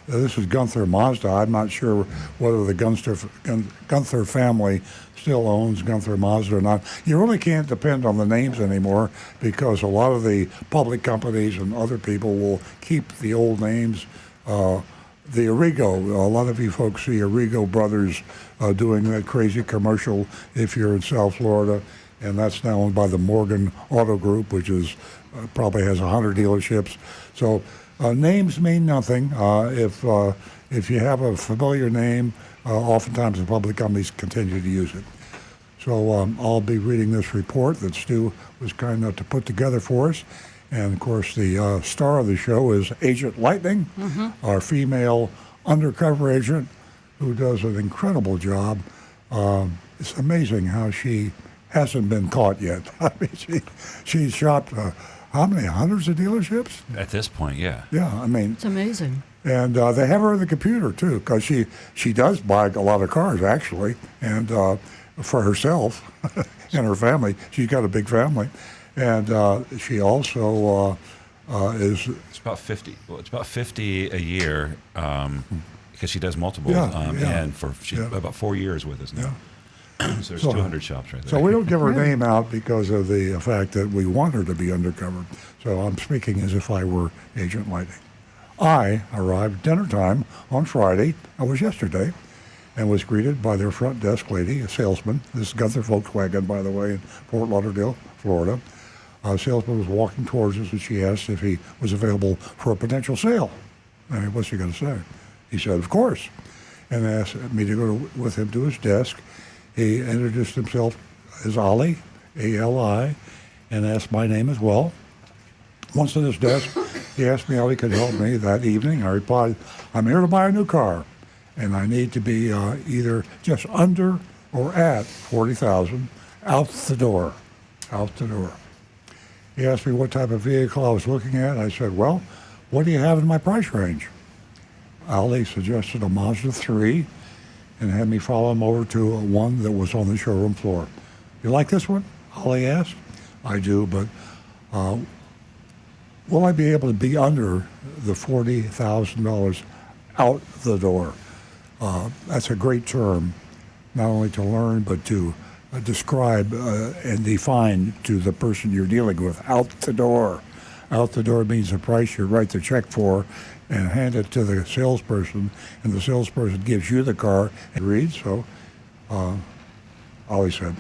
This is Gunther Mazda. I'm not sure whether the Gunther family still owns Gunther Mazda or not. You really can't depend on the names anymore because a lot of the public companies and other people will keep the old names. The Arrigo, a lot of you folks see Arrigo Brothers doing that crazy commercial if you're in South Florida, and that's now owned by the Morgan Auto Group, which is probably has 100 dealerships. So names mean nothing. If you have a familiar name, oftentimes the public companies continue to use it. So I'll be reading this report that Stu was kind enough to put together for us. And, of course, the star of the show is Agent Lightning, our female undercover agent who does an incredible job. It's amazing how she hasn't been caught yet. I mean, she's shopped how many, hundreds of dealerships? At this point, yeah. Yeah, I mean. It's amazing. And they have her on the computer, too, because she does buy a lot of cars, actually, and for herself and her family. She's got a big family. And she also is. It's about 50. Well, it's about 50 a year because she does multiple. And she's about 4 years with us now. Yeah. So there's 200 shops right there. So we don't give her name out because of the fact that we want her to be undercover. So I'm speaking as if I were Agent Lightning. I arrived dinner time on Friday. It was yesterday. And was greeted by their front desk lady, a salesman. This is Gunther Volkswagen, by the way, in Fort Lauderdale, Florida. A salesman was walking towards us, and she asked if he was available for a potential sale. I mean, what's he going to say? He said, of course. and asked me to go with him to his desk. He introduced himself as Ali, A-L-I, and asked my name as well. Once at his desk, he asked me how he could help me that evening. I replied, I'm here to buy a new car, and I need to be either just under or at $40,000 out the door. He asked me what type of vehicle I was looking at. I said, well, what do you have in my price range? Ali suggested a Mazda 3 and had me follow him over to one that was on the showroom floor. You like this one? Ali asked. I do, but will I be able to be under the $40,000 out the door? That's a great term, not only to learn, but to describe and define to the person you're dealing with. Out the door. Out the door means the price you write the check for and hand it to the salesperson, and the salesperson gives you the car and reads. So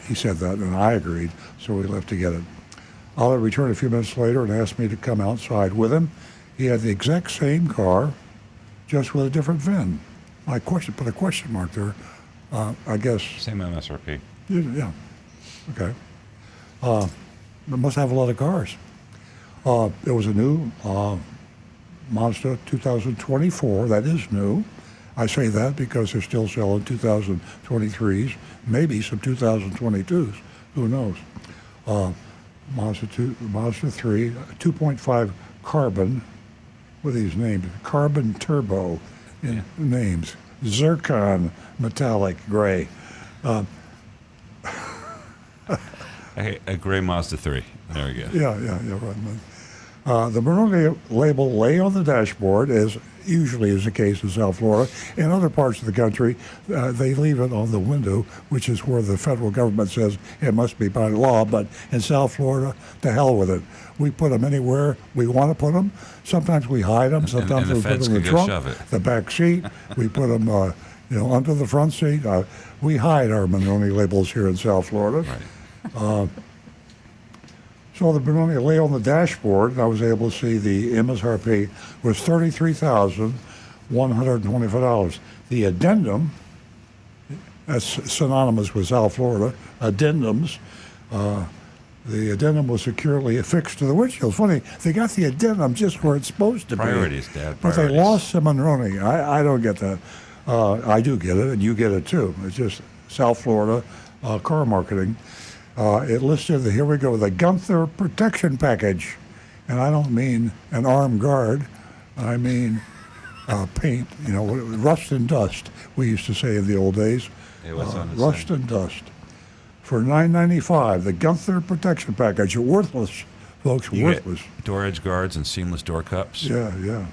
he said that, and I agreed, so we left to get it. Ali returned a few minutes later and asked me to come outside with him. He had the exact same car, just with a different VIN. I put a question mark there. I guess. Same MSRP. Yeah. Okay. It must have a lot of cars. It was a new Mazda 2024. That is new. I say that because they're still selling 2023s, maybe some 2022s. Who knows? Mazda 3, 2.5 carbon. What are these names? Carbon turbo names. Zircon metallic gray. A gray Mazda 3. There we go. Yeah, right. The Moroni label lay on the dashboard, as usually is the case in South Florida. In other parts of the country, they leave it on the window, which is where the federal government says it must be by law. But in South Florida, to hell with it. We put them anywhere we want to put them. Sometimes we hide them. Sometimes and the we put feds them in the can go trunk, shove it. the back seat. We put them, under the front seat. We hide our Moroni labels here in South Florida. Right. So the Benoni lay on the dashboard, and I was able to see the MSRP was $33,125. The addendum, that's synonymous with South Florida, addendums, the addendum was securely affixed to the windshield. Funny, they got the addendum just where it's supposed to Priorities, be. Dad, But they priorities. lost the Monroney. I don't get that. I do get it, and you get it too. It's just South Florida car marketing. It listed, here we go, the Gunther Protection Package. And I don't mean an armed guard. I mean paint, rust and dust, we used to say in the old days. It was on the Rust and dust. For $9.95, the Gunther Protection Package. Worthless, folks, You worthless. get door edge guards and seamless door cups. Yeah.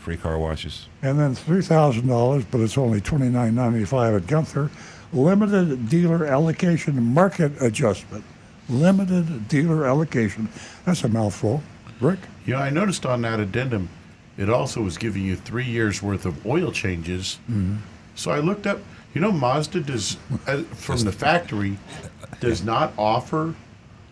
Free car washes. And then $3,000, but it's only $29.95 at Gunther. Limited dealer allocation market adjustment. Limited dealer allocation. That's a mouthful. Rick? Yeah, I noticed on that addendum, it also was giving you 3 years worth of oil changes. Mm-hmm. So I looked up, Mazda does, from the factory, does not offer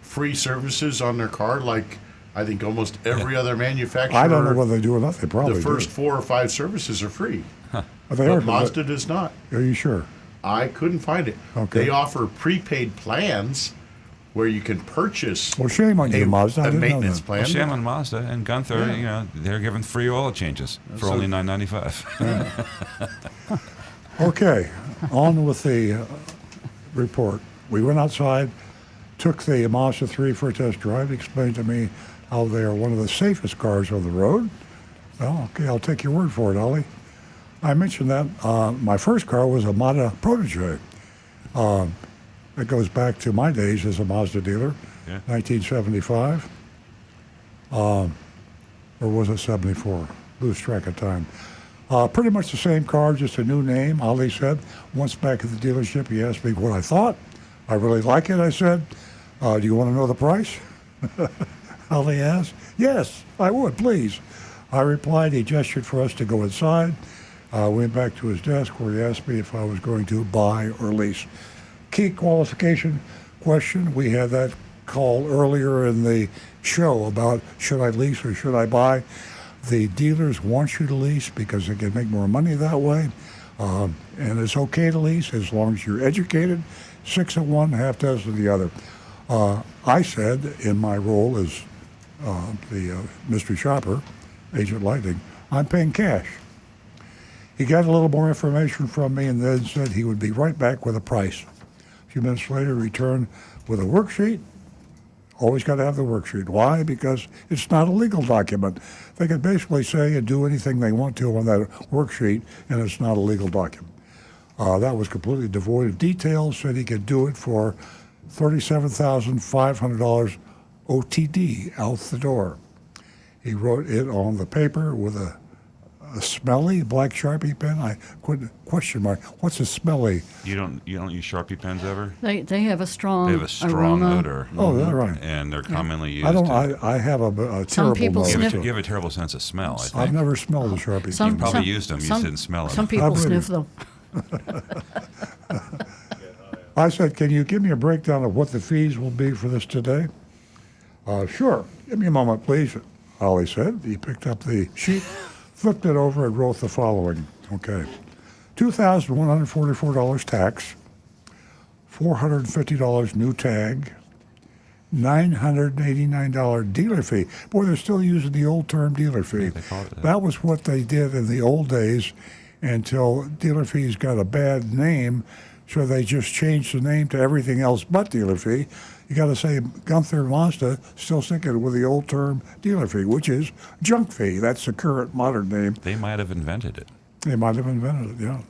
free services on their car like I think almost every other manufacturer. I don't know whether they do or not. They probably The first do. 4 or 5 services are free. But Mazda does not. Are you sure? I couldn't find it. Okay. They offer prepaid plans where you can purchase Well, shame on you, Mazda. I a didn't know maintenance that. plan. Well, shame on Mazda and Gunther. Yeah. They're giving free oil changes for So- only $9.95. Okay, on with the report. We went outside, took the Mazda 3 for a test drive, explained to me how they are one of the safest cars on the road. Well, okay, I'll take your word for it, Ollie. I mentioned that my first car was a Mazda Protege. It goes back to my days as a Mazda dealer, 1975. Or was it 74? Lose track of time. Pretty much the same car, just a new name, Ali said. Once back at the dealership, he asked me what I thought. I really like it, I said. Do you want to know the price? Ali asked. Yes, I would, please. I replied. He gestured for us to go inside. Went back to his desk where he asked me if I was going to buy or lease. Key qualification question. We had that call earlier in the show about should I lease or should I buy. The dealers want you to lease because they can make more money that way. And it's okay to lease as long as you're educated. 6 of one, half dozen of the other. I said in my role as the mystery shopper, Agent Lightning, I'm paying cash. He got a little more information from me and then said he would be right back with a price. A few minutes later, returned with a worksheet. Always got to have the worksheet. Why? Because it's not a legal document. They can basically say and do anything they want to on that worksheet, and it's not a legal document. That was completely devoid of details. Said he could do it for $37,500 OTD out the door. He wrote it on the paper with a smelly black Sharpie pen. I couldn't question mark. What's a smelly? You don't use Sharpie pens ever? They have a strong They have a strong aroma. odor. Oh, that's right. And they're commonly used. I have a terrible people nose. sniff- You have a terrible sense of smell, I think. I've never smelled a Sharpie Some- You pen. probably used them, you just didn't smell them. Some people sniff them. I said, can you give me a breakdown of what the fees will be for this today? Sure. Give me a moment, please. Ollie said. He picked up the sheet, flipped it over, and wrote the following. Okay. $2,144 tax, $450 new tag, $989 dealer fee. Boy, they're still using the old term dealer fee. they call it that. That was what they did in the old days until dealer fees got a bad name, so they just changed the name to everything else but dealer fee. You got to say Gunther and Mazda still sticking with the old term dealer fee, which is junk fee. That's the current modern name. They might have invented it. They might have invented it, yeah.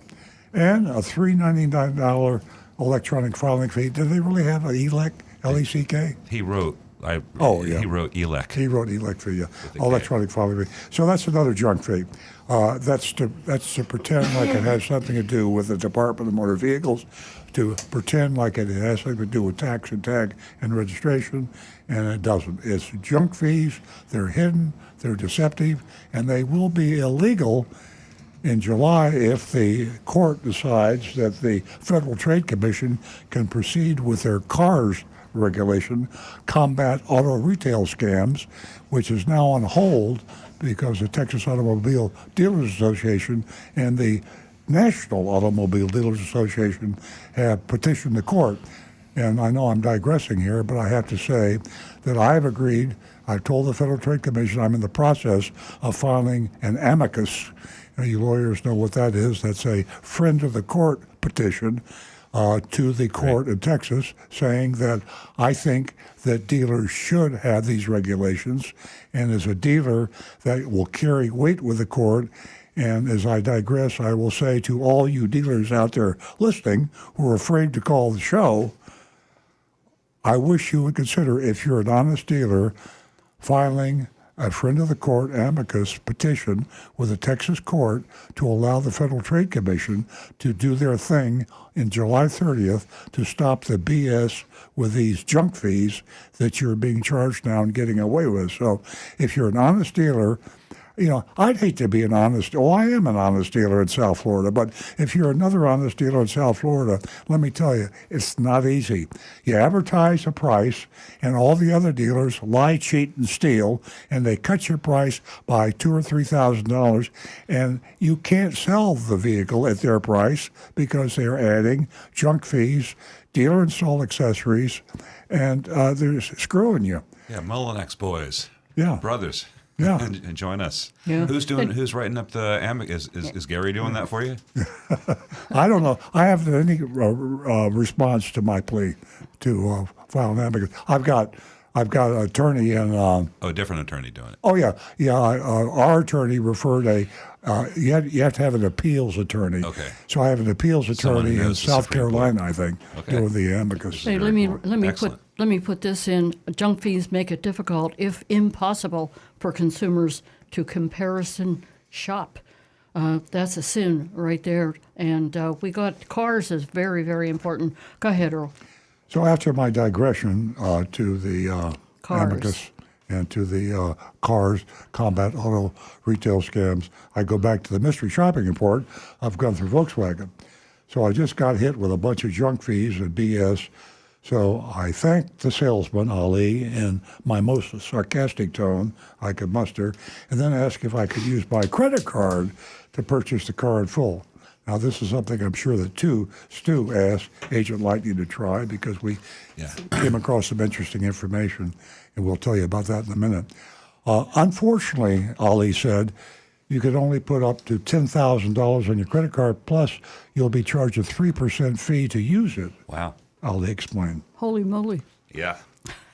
And a $399 electronic filing fee. Did they really have an ELEC, L-E-C-K? He wrote. Yeah. He wrote ELEC. He wrote ELEC fee, yeah. Electronic filing fee. So that's another junk fee. That's to pretend like it has something to do with the Department of Motor Vehicles, to pretend like it has something to do with tax and tag and registration, and it doesn't. It's junk fees. They're hidden. They're deceptive, and they will be illegal in July if the court decides that the Federal Trade Commission can proceed with their cars regulation, combat auto retail scams, which is now on hold because the Texas Automobile Dealers Association and the National Automobile Dealers Association have petitioned the court. And I know I'm digressing here, but I have to say that I've agreed. I've told the Federal Trade Commission I'm in the process of filing an amicus. You lawyers know what that is. That's a friend of the court petition to the court in Texas saying that I think that dealers should have these regulations, and as a dealer that will carry weight with the court. And as I digress, I will say to all you dealers out there listening who are afraid to call the show, I wish you would consider, if you're an honest dealer, filing a friend of the court amicus petition with the Texas court to allow the Federal Trade Commission to do their thing in July 30th to stop the BS with these junk fees that you're being charged now and getting away with. So if you're an honest dealer, you know, I'd hate to be an honest, I am an honest dealer in South Florida, but if you're another honest dealer in South Florida, let me tell you, it's not easy. You advertise a price, and all the other dealers lie, cheat, and steal, and they cut your price by $2,000 or $3,000, and you can't sell the vehicle at their price because they're adding junk fees, dealer install accessories, and they're screwing you. Yeah, Molinex boys. Yeah. Brothers. Yeah. And join us. Yeah. Who's writing up the amicus? Is Gary doing that for you? I don't know. I haven't had any response to my plea to file an amicus. I've got an attorney in. A different attorney doing it. Oh yeah. Our attorney referred you have to have an appeals attorney. Okay. So I have an appeals Someone who attorney in knows the South Supreme Carolina, Court. I think, Okay. doing the amicus. Hey, let me put this in. Junk fees make it difficult, if impossible, for consumers to comparison shop. That's a sin right there. And we got cars is very, very important. Go ahead, Earl. So after my digression to the Cars. amicus and to the cars, combat auto retail scams, I go back to the mystery shopping report of Gunther Volkswagen. So I just got hit with a bunch of junk fees and BS. So I thanked the salesman, Ali, in my most sarcastic tone I could muster, and then asked if I could use my credit card to purchase the car in full. Now, this is something I'm sure that Stu asked Agent Lightning to try because we came across some interesting information, and we'll tell you about that in a minute. Unfortunately, Ali said, you could only put up to $10,000 on your credit card, plus you'll be charged a 3% fee to use it. Wow. Ali explained. Holy moly. Yeah.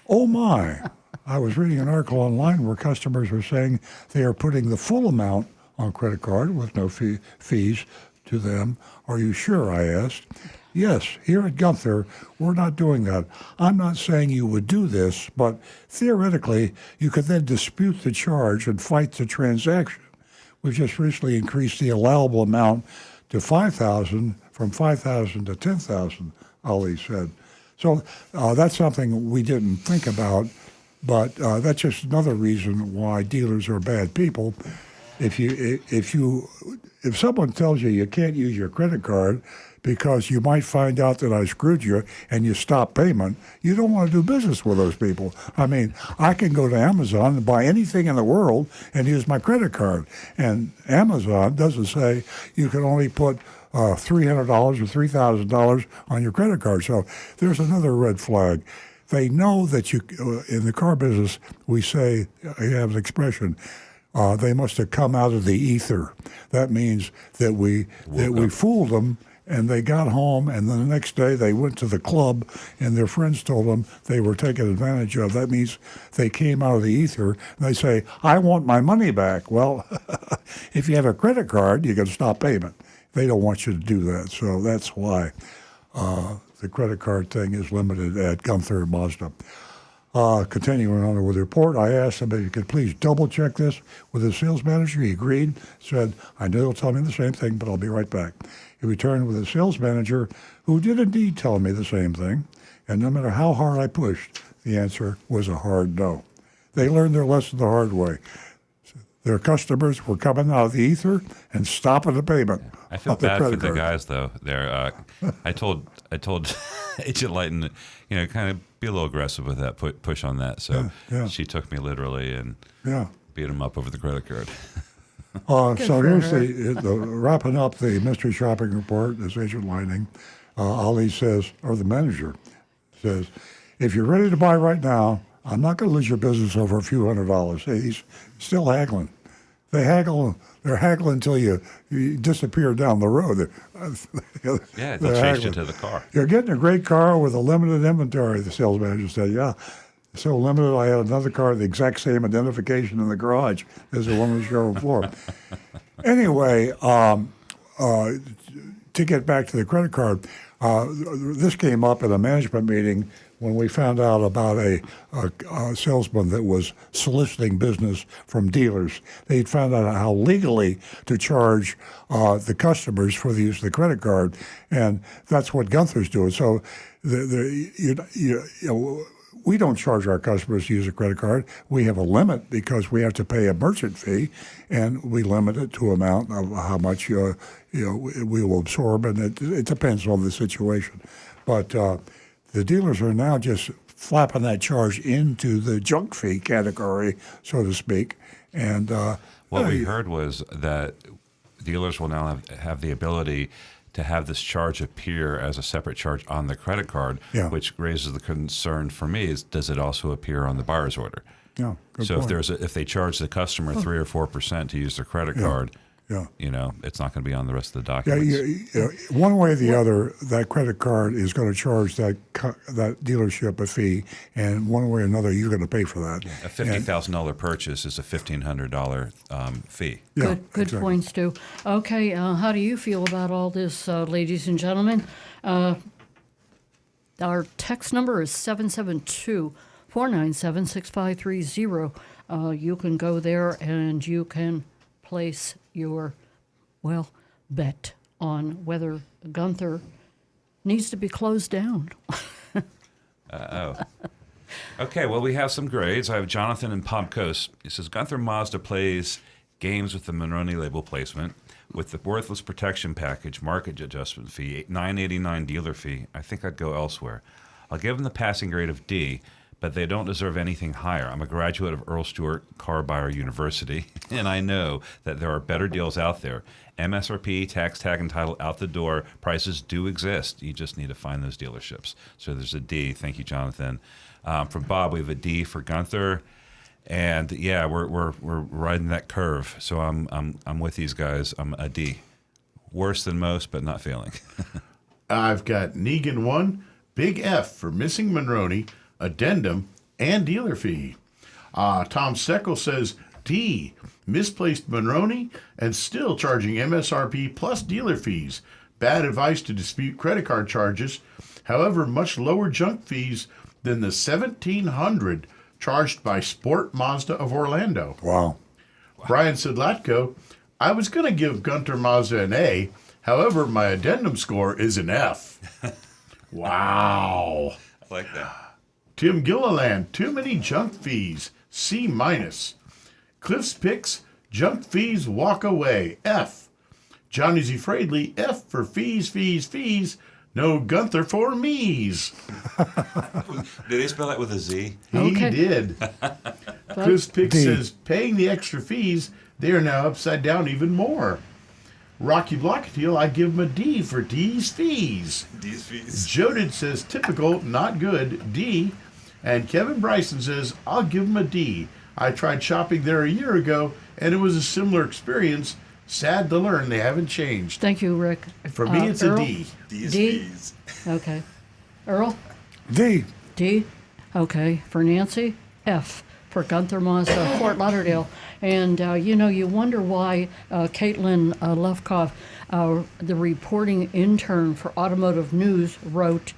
Oh, my. I was reading an article online where customers were saying they are putting the full amount on credit card with no fees to them. Are you sure? I asked. Yes, here at Gunther, we're not doing that. I'm not saying you would do this, but theoretically, you could then dispute the charge and fight the transaction. We've just recently increased the allowable amount to $5,000 from $5,000 to $10,000, Ali said. So that's something we didn't think about, but that's just another reason why dealers are bad people. If someone tells you can't use your credit card because you might find out that I screwed you and you stop payment, you don't want to do business with those people. I mean, I can go to Amazon and buy anything in the world and use my credit card. And Amazon doesn't say you can only put $300 or $3,000 on your credit card. So there's another red flag. They know that you, in the car business, we say, I have an expression, they must have come out of the ether. That means that we fooled them, and they got home, and then the next day they went to the club, and their friends told them they were taken advantage of. That means they came out of the ether, and they say, I want my money back. Well, if you have a credit card, you can stop payment. They don't want you to do that, so that's why the credit card thing is limited at Gunther Mazda. Continuing on with the report, I asked him if he could please double-check this with his sales manager. He agreed, said, I know he'll tell me the same thing, but I'll be right back. He returned with his sales manager, who did indeed tell me the same thing, and no matter how hard I pushed, the answer was a hard no. They learned their lesson the hard way. Their customers were coming out of the ether and stopping the payment. I feel bad for the guys, though. There, I told Agent Lighton, kind of be a little aggressive with that push on that. So she took me literally and beat him up over the credit card. So here's the wrapping up the mystery shopping report. Is Agent Lighting. Ali says, or the manager says, if you're ready to buy right now, I'm not going to lose your business over a few $100s. He's still haggling. They're haggling until you disappear down the road. Yeah, they'll chase you to the car. You're getting a great car with a limited inventory, the sales manager said. Yeah, so limited, I had another car, the exact same identification in the garage as the one on the showroom floor. Anyway, to get back to the credit card, this came up at a management meeting when we found out about a salesman that was soliciting business from dealers. They'd found out how legally to charge the customers for the use of the credit card, and that's what Gunther's doing. So we don't charge our customers to use a credit card. We have a limit because we have to pay a merchant fee, and we limit it to amount of how much we will absorb, and it depends on the situation. But the dealers are now just flapping that charge into the junk fee category, so to speak. And what we heard was that dealers will now have the ability to have this charge appear as a separate charge on the credit card, which raises the concern for me is, does it also appear on the buyer's order? Yeah, good so point. if they charge the customer 3 or 4% to use their credit card, it's not going to be on the rest of the documents. One way or the other, that credit card is going to charge that dealership a fee, and one way or another, you're going to pay for that. A $50,000 purchase is a $1,500 fee. Good point, Stu. Okay, how do you feel about all this, ladies and gentlemen? Our text number is 772-497-6530. You can go there and you can place your, bet on whether Gunther needs to be closed down. Okay, well, we have some grades. I have Jonathan in Palm Coast. He says, Gunther Mazda plays games with the Monroney label placement. With the worthless protection package, market adjustment fee, $9.89 dealer fee, I think I'd go elsewhere. I'll give him the passing grade of D, but they don't deserve anything higher. I'm a graduate of Earl Stewart Car Buyer University, and I know that there are better deals out there. MSRP, tax tag and title out the door. Prices do exist. You just need to find those dealerships. So there's a D. Thank you, Jonathan. From Bob, we have a D for Gunther. And yeah, we're riding that curve. So I'm with these guys. I'm a D. Worse than most, but not failing. I've got Negan 1, big F for missing Monroney, addendum, and dealer fee. Tom Steckel says D, misplaced Monroney and still charging MSRP plus dealer fees. Bad advice to dispute credit card charges. However, much lower junk fees than the $1,700 charged by Sport Mazda of Orlando. Wow. Brian Sidlatko, I was going to give Gunter Mazda an A. However, my addendum score is an F. Wow. I like that. Tim Gilliland, too many junk fees, C minus. Cliff's Picks, junk fees, walk away, F. Johnny Z. Fradley, F for fees. No Gunther for me's. Did he spell that with a Z? He did. Cliff's Picks says, paying the extra fees, they are now upside down even more. Rocky Blockatiel, I give him a D for D's fees. D's fees. Jodid says, typical, not good, D. And Kevin Bryson says, I'll give him a D. I tried shopping there a year ago, and it was a similar experience. Sad to learn they haven't changed. Thank you, Rick. For me, it's Earl? a D. D's D? fees. Okay. Earl? D. D. Okay. For Nancy? F. For Gunther Mazda, Fort Lauderdale. And, you wonder why Caitlin Lefkoff, the reporting intern for Automotive News, wrote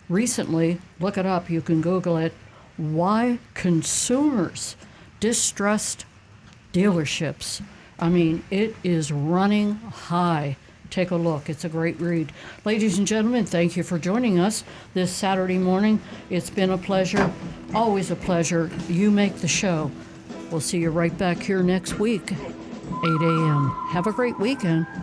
recently, look it up, you can Google it, why consumers distrust dealerships. I mean, it is running high. Take a look. It's a great read. Ladies and gentlemen, thank you for joining us this Saturday morning. It's been a pleasure. Always a pleasure. You make the show. We'll see you right back here next week, 8 a.m. Have a great weekend.